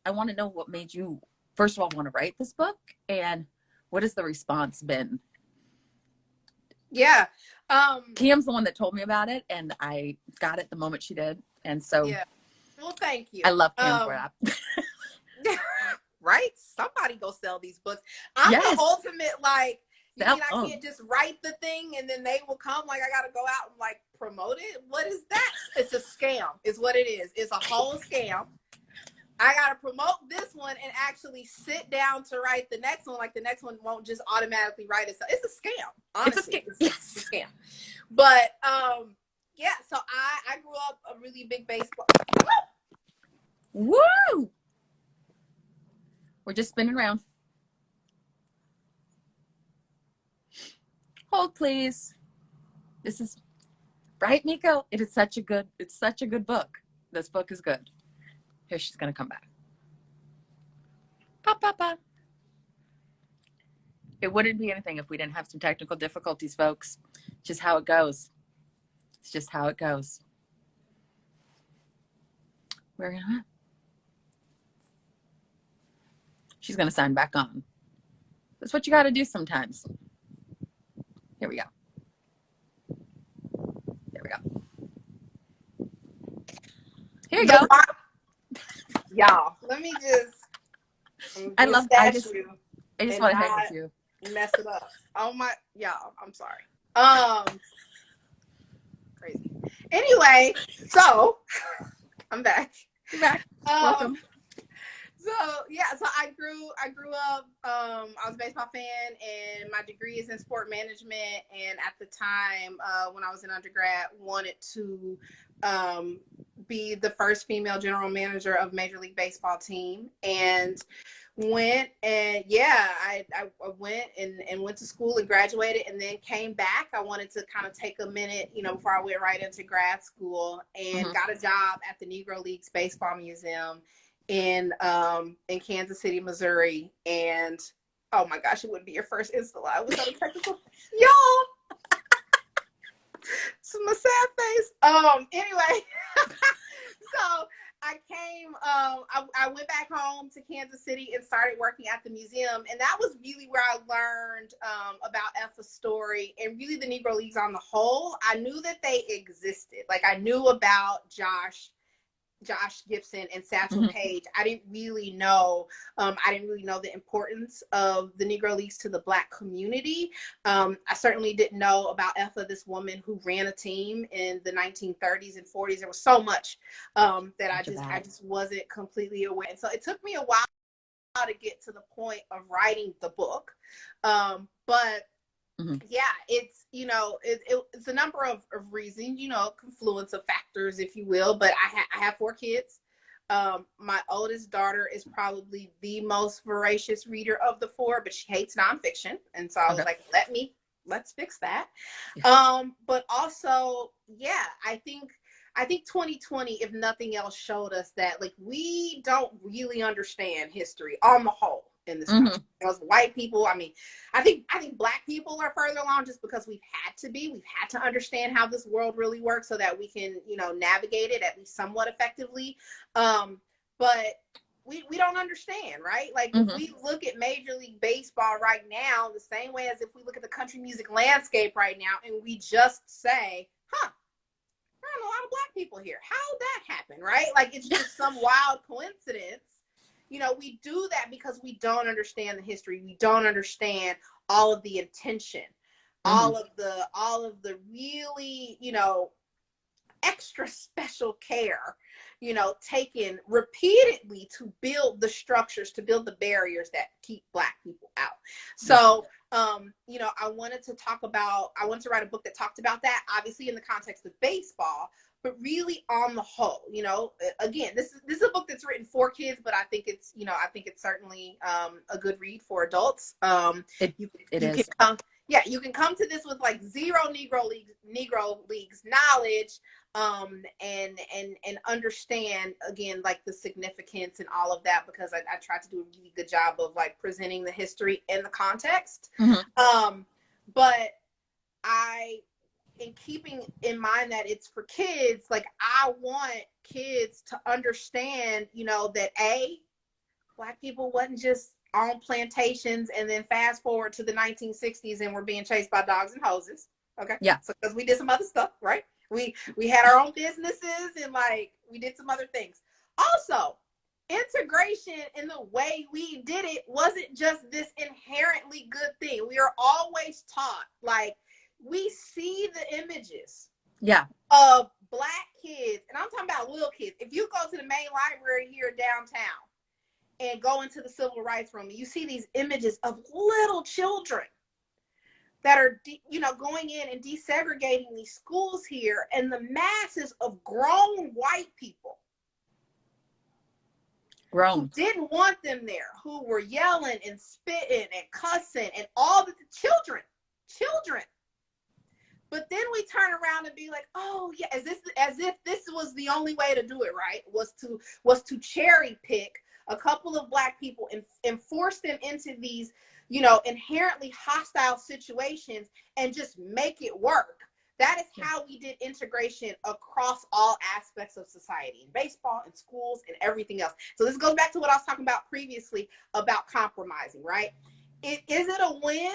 I want to know what made you, first of all, want to write this book, and what has the response been? Yeah. Kim's the one that told me about it, and I got it the moment she did. And so, well, thank you. I love Kim for that. Right? Somebody go sell these books. I'm the ultimate, like, you mean I can't just write the thing and then they will come? Like, I got to go out and like promote it? What is that? It's a scam, is what it is. It's a whole scam. I got to promote this one and actually sit down to write the next one. Like, the next one won't just automatically write itself. It's a scam. Honestly, it's a scam. But, so I grew up a really big baseball. Woo! We're just spinning around. Hold, please. This is right, Nico. It's such a good book. This book is good. Here, she's gonna come back. Pa. It wouldn't be anything if we didn't have some technical difficulties, folks. It's just how it goes. It's just how it goes. She's gonna sign back on. That's what you got to do sometimes. Here we go. There we go. Here you go. Y'all, let me just. I just want to hang with you. Mess it up. Oh my, y'all, I'm sorry. Crazy. Anyway, so I'm back. You're back. Welcome. So I grew up, I was a baseball fan, and my degree is in sport management. And at the time, when I was in undergrad, wanted to be the first female general manager of Major League Baseball team. And went and yeah, I went and went to school and graduated and then came back. I wanted to kind of take a minute, before I went right into grad school, and got a job at the Negro Leagues Baseball Museum in Kansas City, Missouri. And oh my gosh, it wouldn't be your first install. I was so technical. Y'all, it's my sad face. Anyway, so I came, I went back home to Kansas City and started working at the museum. And that was really where I learned about Effa's story and really the Negro Leagues on the whole. I knew that they existed. Like, I knew about Josh Gibson and Satchel Paige. I didn't really know the importance of the Negro Leagues to the Black community. I certainly didn't know about Effa, this woman who ran a team in the 1930s and 40s. There was so much that I just wasn't completely aware. And so it took me a while to get to the point of writing the book. But yeah, it's, it's a number of reasons, confluence of factors, if you will. But I have 4 kids. My oldest daughter is probably the most voracious reader of the 4, but she hates nonfiction. And so I was like, let's fix that. But also, yeah, I think 2020, if nothing else, showed us that, like, we don't really understand history on the whole in this country. As white people, I think Black people are further along just because we've had to understand how this world really works so that we can, navigate it at least somewhat effectively. But we don't understand, right? Like, if we look at Major League Baseball right now, the same way as if we look at the country music landscape right now, and we just say, there are a lot of Black people here. How'd that happen, right? Like, it's just some wild coincidence. We do that because we don't understand the history. We don't understand all of the intention, all of the really, extra special care, taken repeatedly to build the structures, to build the barriers that keep Black people out. So, I wanted to write a book that talked about that, obviously in the context of baseball, but really on the whole. Again, this is a book that's written for kids, but I think it's certainly a good read for adults. You can come to this with like zero Negro Leagues knowledge, and understand, again, like the significance and all of that, because I tried to do a really good job of like presenting the history and the context. But in keeping in mind that it's for kids, like, I want kids to understand, that Black people wasn't just on plantations and then fast forward to the 1960s and we're being chased by dogs and hoses. Okay. Yeah. So, because we did some other stuff, right? We had our own businesses and like we did some other things. Also, integration in the way we did it wasn't just this inherently good thing. We are always taught, like, we see the images of Black kids, and I'm talking about little kids. If you go to the main library here downtown and go into the civil rights room, you see these images of little children that are, going in and desegregating these schools here, and the masses of grown white people who didn't want them there, who were yelling and spitting and cussing and all the children. But then we turn around and be like, oh yeah, as if this was the only way to do it, right? Was to cherry pick a couple of Black people and force them into these, inherently hostile situations and just make it work. That is how we did integration across all aspects of society, in baseball, in schools, and everything else. So this goes back to what I was talking about previously about compromising, right? Is it a win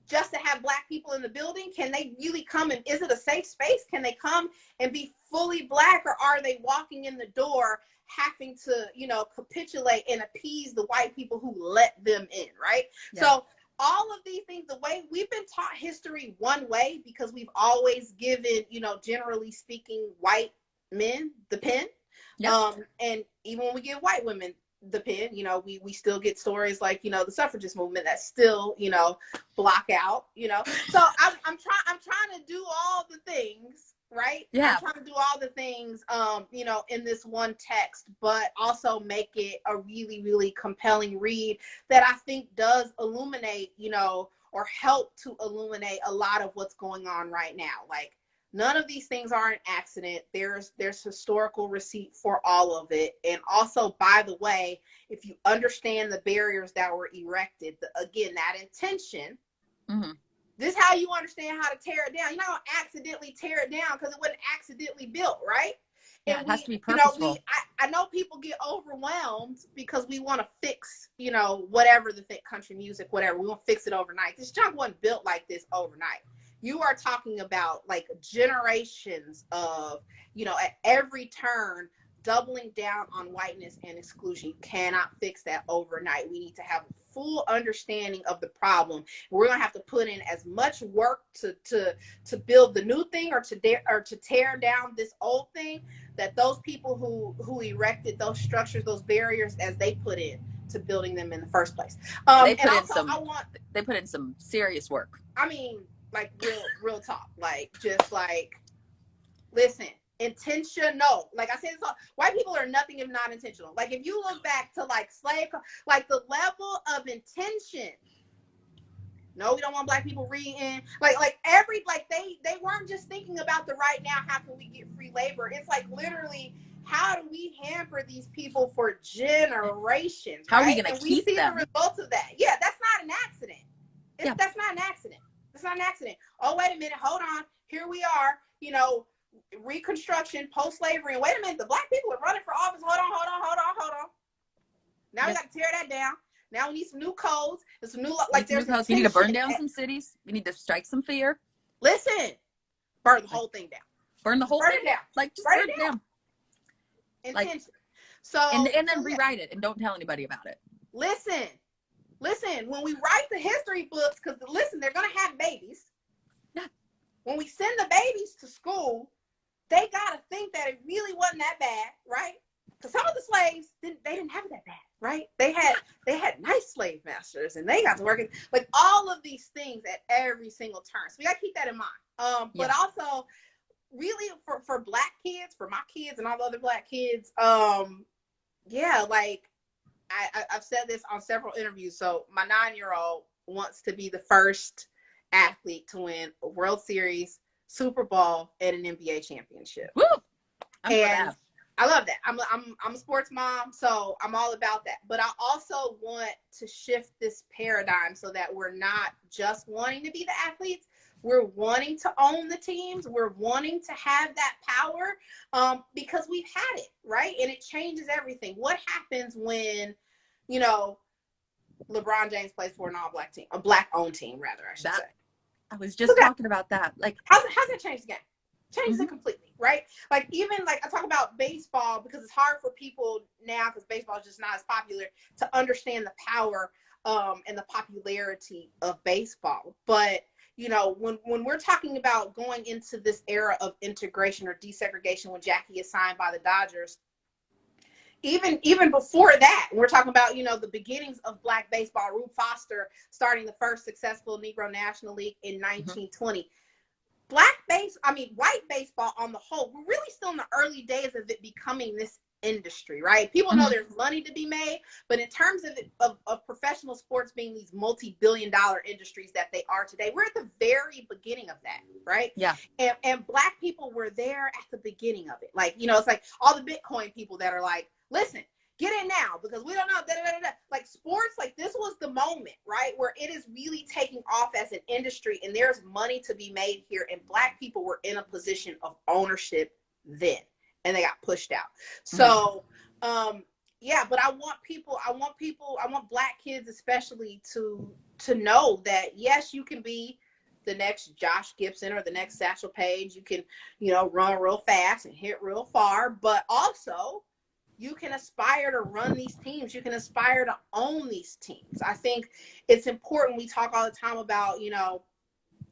just to have Black people in the building? Can they really come, and is it a safe space? Can they come and be fully Black, or are they walking in the door having to, capitulate and appease the white people who let them in, right? Yeah. So all of these things, the way we've been taught history one way, because we've always given, generally speaking, white men the pen. Yep. And even when we give white women the pen, we still get stories like, the suffragist movement that still, block out, so I'm trying to do all the things right? Yeah. I'm trying to do all the things, you know, in this one text, but also make it a really, really compelling read that I think does illuminate, you know, or help to illuminate a lot of what's going on right now. Like, none of these things are an accident. There's historical receipt for all of it. And also, by the way, if you understand the barriers that were erected, again, that intention, Mm-hmm. this is how you understand how to tear it down. You don't accidentally tear it down because it wasn't accidentally built, right? Yeah, And it has to be you know, purposeful. I know people get overwhelmed because we want to fix, you know, whatever the country music, whatever. We want to fix it overnight. This junk wasn't built like this overnight. You are talking about like generations of, you know, at every turn, doubling down on whiteness and exclusion. You cannot fix that overnight. We need to have a full understanding of the problem. We're gonna have to put in as much work to build the new thing or to tear down this old thing that those people who erected those structures, those barriers, as they put in to building them in the first place. They And put in also, some. They put in some serious work. I mean, like real talk, like just like, listen, intentional. Like I said, white people are nothing if not intentional. Like if you look back to like slave, like the level of intention. No, we don't want black people reading. Like they weren't just thinking about the right now. How can we get free labor? It's like literally, how do we hamper these people for generations? How right? are we going And to we keep see them? the results of that. Yeah, that's not an accident. Yeah. That's not an accident. It's not an accident. Oh, wait a minute. Hold on. Here we are. You know, Reconstruction, post-slavery. And wait a minute. The black people are running for office. Hold on. Now we got to tear that down. Now we need some new codes and some new, like there's we need to burn down some cities. We need to strike some fear. Listen, burn the whole thing down. Burn the whole thing down. Like just burn it down. Intention. Like, so and then rewrite it and don't tell anybody about it. Listen. When we write the history books, because listen, they're gonna have babies. Yeah. When we send the babies to school, they gotta think that it really wasn't that bad, right? Because some of the slaves didn't have it that bad, right? They had nice slave masters, and they got to work in, like all of these things at every single turn. So we gotta keep that in mind. But also, really for black kids, for my kids and all the other black kids, like I've said this on several interviews. So my 9-year-old wants to be the first athlete to win a World Series, Super Bowl, and an NBA championship. Woo! And I love that. I'm a sports mom, so I'm all about that. But I also want to shift this paradigm so that we're not just wanting to be the athletes. We're wanting to own the teams. We're wanting to have that power because we've had it, right? And it changes everything. What happens when, you know, LeBron James plays for an all-black team, a black-owned team, rather, I should say. I was just talking about that. Like, how's that change the game? Changes it completely, right? Like even like I talk about baseball because it's hard for people now because baseball is just not as popular to understand the power and the popularity of baseball. But you know, when we're talking about going into this era of integration or desegregation, when Jackie is signed by the Dodgers, even before that, we're talking about, you know, the beginnings of black baseball. Rube Foster starting the first successful Negro National League in 1920. White baseball on the whole, we're really still in the early days of it becoming this industry, right? People know there's money to be made, but in terms of professional sports being these multi-billion-dollar industries that they are today, we're at the very beginning of that, right? Yeah. And black people were there at the beginning of it. Like, you know, it's like all the Bitcoin people that are like, listen, get in now because we don't know. Like sports, like this was the moment, right, where it is really taking off as an industry and there's money to be made here. And black people were in a position of ownership then, and they got pushed out. So, but I want black kids especially to know that yes, you can be the next Josh Gibson or the next Satchel Paige. You can, you know, run real fast and hit real far, but also you can aspire to run these teams. You can aspire to own these teams. I think it's important. We talk all the time about, you know,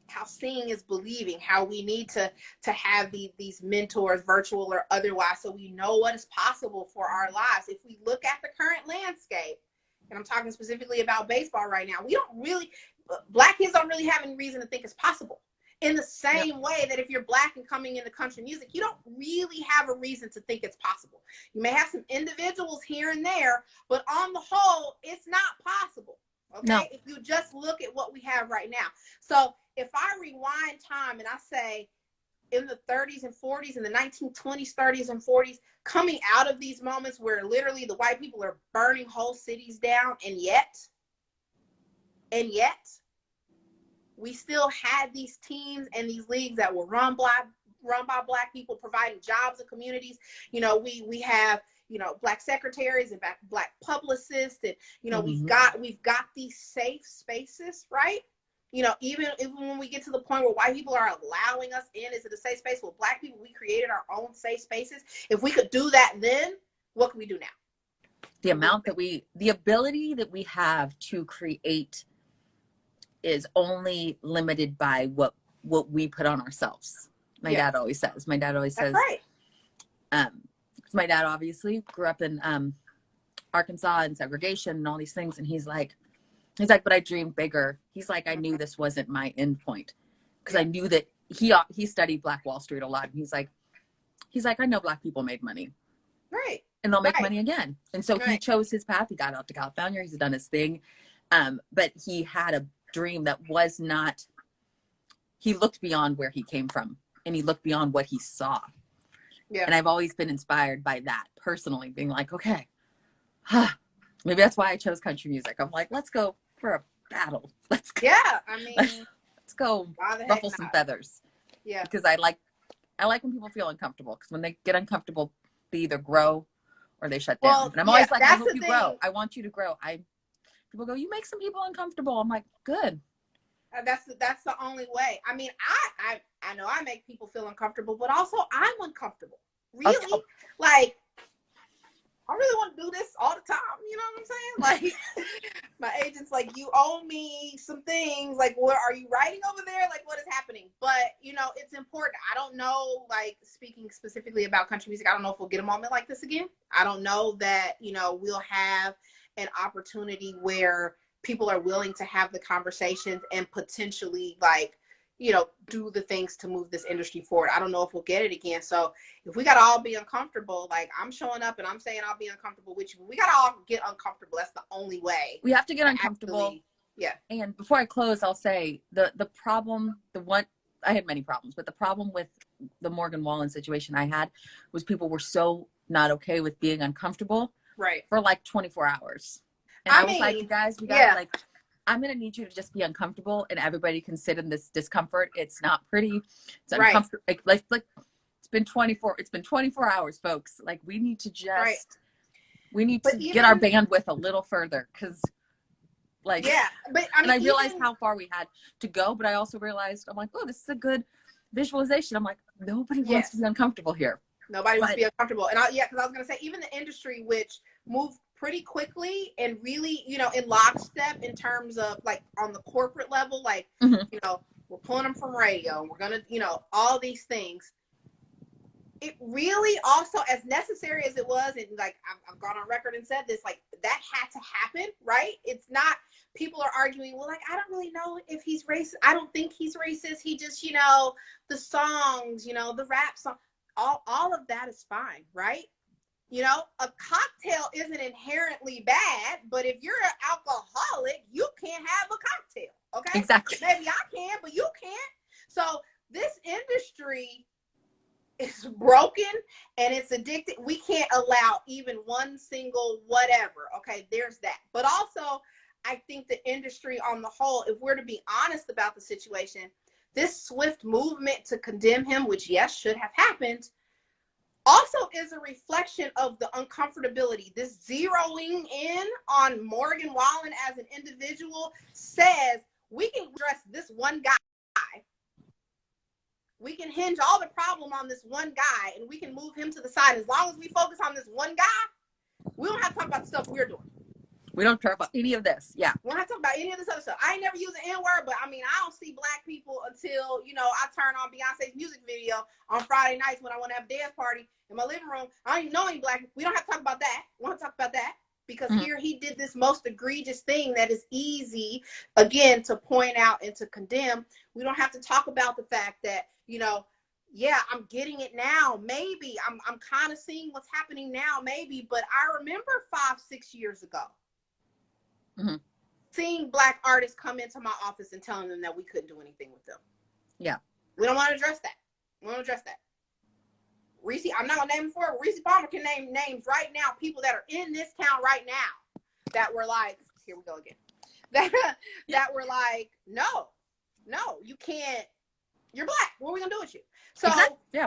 how seeing is believing, how we need to have these mentors, virtual or otherwise, so we know what is possible for our lives. If we look at the current landscape, and I'm talking specifically about baseball right now, black kids don't really have any reason to think it's possible. In the same way that if you're Black and coming into country music, you don't really have a reason to think it's possible. You may have some individuals here and there, but on the whole, it's not possible. Okay. No. If you just look at what we have right now. So if I rewind time and I say in the 30s and 40s, in the 1920s, 30s and 40s, coming out of these moments where literally the white people are burning whole cities down, and yet, we still had these teams and these leagues that were run by Black people, providing jobs in communities. You know, we have, you know, Black secretaries and Black publicists, and, you know, we've got these safe spaces, right? You know, even when we get to the point where white people are allowing us in, is it a safe space? Well, Black people, we created our own safe spaces. If we could do that then, what can we do now? The ability that we have to create is only limited by what we put on ourselves. My dad always says. That's right. My dad obviously grew up in Arkansas and segregation and all these things, and he's like, but I dreamed bigger. He's like, I knew this wasn't my end point, because I knew that he studied Black Wall Street a lot, and he's like, I know Black people made money, right, and they'll make money again. And so he chose his path. He got out to California. He's done his thing, but he had a dream that was not. He looked beyond where he came from, and he looked beyond what he saw. Yeah. And I've always been inspired by that personally, being like, okay, maybe that's why I chose country music. I'm like, let's go for a battle. Let's go. Yeah, I mean, let's go ruffle some feathers. Yeah, because I like when people feel uncomfortable, because when they get uncomfortable, they either grow or they shut down. And I'm always like, I hope you grow. I want you to grow. People go, you make some people uncomfortable. I'm like, good. That's the only way. I mean, I know I make people feel uncomfortable, but also I'm uncomfortable. Really, okay. Like, I really want to do this all the time. You know what I'm saying? Like, my agent's like, you owe me some things. Like, what are you writing over there? Like, what is happening? But, you know, it's important. I don't know, like, speaking specifically about country music, I don't know if we'll get a moment like this again. I don't know that, you know, we'll have an opportunity where people are willing to have the conversations and potentially, like, you know, do the things to move this industry forward. I don't know if we'll get it again. So if we got to all be uncomfortable, like, I'm showing up and I'm saying I'll be uncomfortable with you, we got to all get uncomfortable. That's the only way. We have to get uncomfortable. Yeah. And before I close, I'll say the problem, I had many problems, but the problem with the Morgan Wallen situation I had was people were so not okay with being uncomfortable for like 24 hours. And I was like, you guys, we got like, I'm going to need you to just be uncomfortable, and everybody can sit in this discomfort. It's not pretty. It's uncomfortable. Like it's been 24 hours, folks. Like, we need to we need to get our bandwidth a little further, because like, but I mean, I realized how far we had to go, but I also realized, I'm like, oh, this is a good visualization. I'm like, nobody wants to be uncomfortable here. Nobody wants to be uncomfortable. And because I was going to say, even the industry, which moved pretty quickly and really, you know, in lockstep in terms of, like, on the corporate level, like, you know, we're pulling them from radio, we're going to, you know, all these things. It really also, as necessary as it was, and like, I've gone on record and said this, like, that had to happen, right? It's not, people are arguing, well, like, I don't really know if he's racist. I don't think he's racist. He just, you know, the songs, you know, the rap song, all of that is fine, right? You know, a cocktail isn't inherently bad, but if you're an alcoholic, you can't have a cocktail, okay? Exactly. Maybe I can, but you can't. So this industry is broken and it's addicted. We can't allow even one single whatever, okay? There's that. But also, I think the industry on the whole, if we're to be honest about the situation, this swift movement to condemn him, which, yes, should have happened, also is a reflection of the uncomfortability. This zeroing in on Morgan Wallen as an individual says we can address this one guy. We can hinge all the problem on this one guy, and we can move him to the side. As long as we focus on this one guy, we don't have to talk about the stuff we're doing. We don't talk about any of this. Yeah. We don't have to talk about any of this other stuff. I ain't never used the N-word, but I mean, I don't see Black people until, you know, I turn on Beyonce's music video on Friday nights when I want to have a dance party in my living room. I don't even know any Black people. We don't have to talk about that. We don't have to talk about that. because here he did this most egregious thing that is easy, again, to point out and to condemn. We don't have to talk about the fact that, you know, yeah, I'm getting it now. Maybe I'm kind of seeing what's happening now, maybe. But I remember 5-6 years ago seeing Black artists come into my office and telling them that we couldn't do anything with them. Yeah. We don't want to address that. We don't address that. Reese, I'm not going to name them for it. Reese Palmer can name names right now, people that are in this town right now that were like, here we go again. That were like, no, you can't. You're Black. What are we gonna do with you? So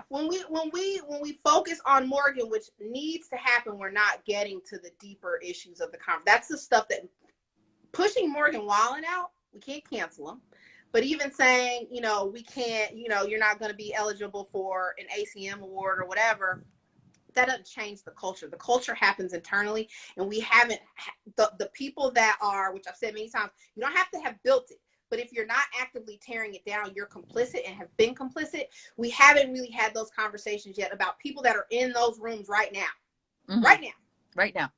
when we focus on Morgan, which needs to happen, we're not getting to the deeper issues of the conference. That's the stuff that pushing Morgan Wallen out. We can't cancel him, but even saying, you know, we can't, you know, you're not going to be eligible for an ACM award or whatever. That doesn't change the culture. The culture happens internally, and we haven't the people that are, which I've said many times, you don't have to have built it. But if you're not actively tearing it down, you're complicit and have been complicit. We haven't really had those conversations yet about people that are in those rooms right now, right now,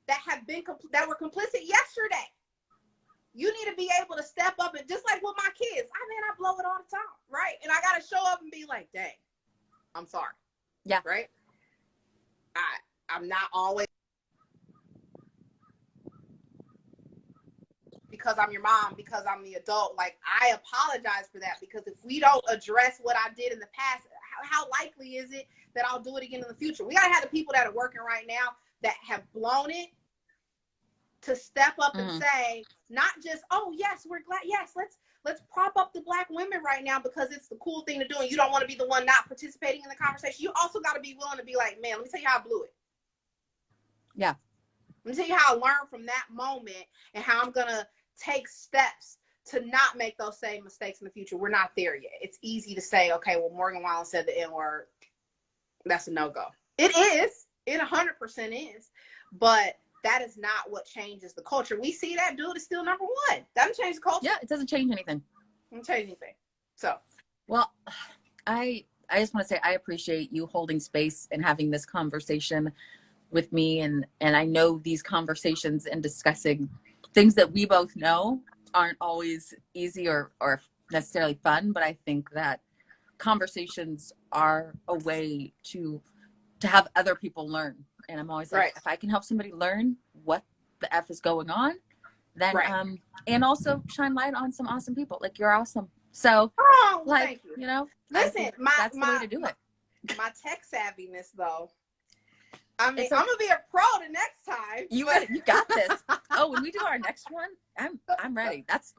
that have been that were complicit yesterday. You need to be able to step up, and just like with my kids, I blow it all the time, right? And I got to show up and be like, dang, I'm sorry. Yeah. Right? I'm not always, because I'm your mom, because I'm the adult. Like, I apologize for that, because if we don't address what I did in the past, how likely is it that I'll do it again in the future? We got to have the people that are working right now that have blown it to step up and say, not just, oh yes, we're glad, yes, let's prop up the Black women right now because it's the cool thing to do, and you don't want to be the one not participating in the conversation. You also got to be willing to be like, man, let me tell you how I blew it. Yeah. Let me tell you how I learned from that moment and how I'm going to take steps to not make those same mistakes in the future. We're not there yet. It's easy to say, okay, well, Morgan Wallen said the N-word. That's a no-go. It is. It 100% is. But that is not what changes the culture. We see that dude is still number one. Doesn't change the culture. Yeah, it doesn't change anything. Doesn't change anything. So, well, I just want to say I appreciate you holding space and having this conversation with me, and I know these conversations and discussing things that we both know aren't always easy or necessarily fun, but I think that conversations are a way to have other people learn. And I'm always like, if I can help somebody learn what the F is going on, then and also shine light on some awesome people. Like, you're awesome. So like, thank you. You know, listen, that's the way to do it. My tech savviness though, I mean, I'm gonna be a pro the next time. You got this. Oh, when we do our next one, I'm ready. It's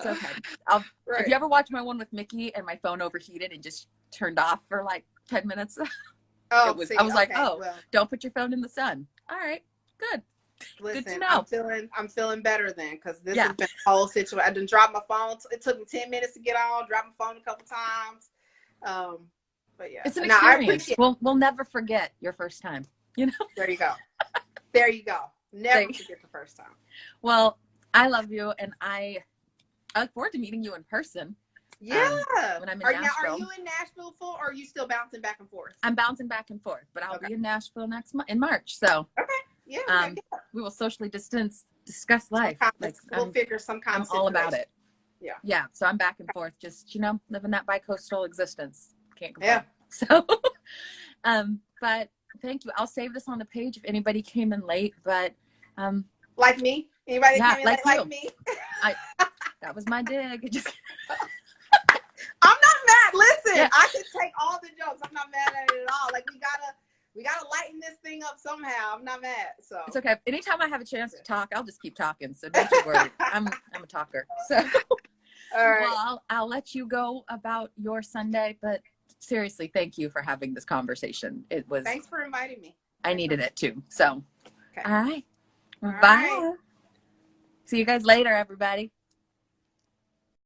okay. If you ever watch my one with Mickey and my phone overheated and just turned off for like 10 minutes, I was like, don't put your phone in the sun. All right, good. Listen, good to know. I'm feeling better then, because this has been a whole situation. I didn't drop my phone. It took me 10 minutes to get on. Dropped my phone a couple times. But yeah, it's an experience. We'll never forget your first time. You know. There you go. There you go. Never forget the first time. Well, I love you, and I look forward to meeting you in person. Yeah. When I'm in Nashville. Now, are you in Nashville full, or are you still bouncing back and forth? I'm bouncing back and forth, but I'll be in Nashville in March. So yeah, we will socially distance, discuss life. We'll figure some kind of I'm all about it. Yeah. So I'm back and forth, just living that bi-coastal existence. Can't complain. So, but thank you. I'll save this on the page if anybody came in late. But like me, anybody that came in late like me. That was my dig. I'm not mad. Listen, I can take all the jokes. I'm not mad at it at all. Like, we gotta lighten this thing up somehow. I'm not mad. So it's okay. Anytime I have a chance to talk, I'll just keep talking. So don't you worry. I'm a talker. So all right. Well, I'll let you go about your Sunday, but seriously, thank you for having this conversation. Thanks for inviting me. I needed it too. So all right. All Bye. Right. See you guys later, everybody.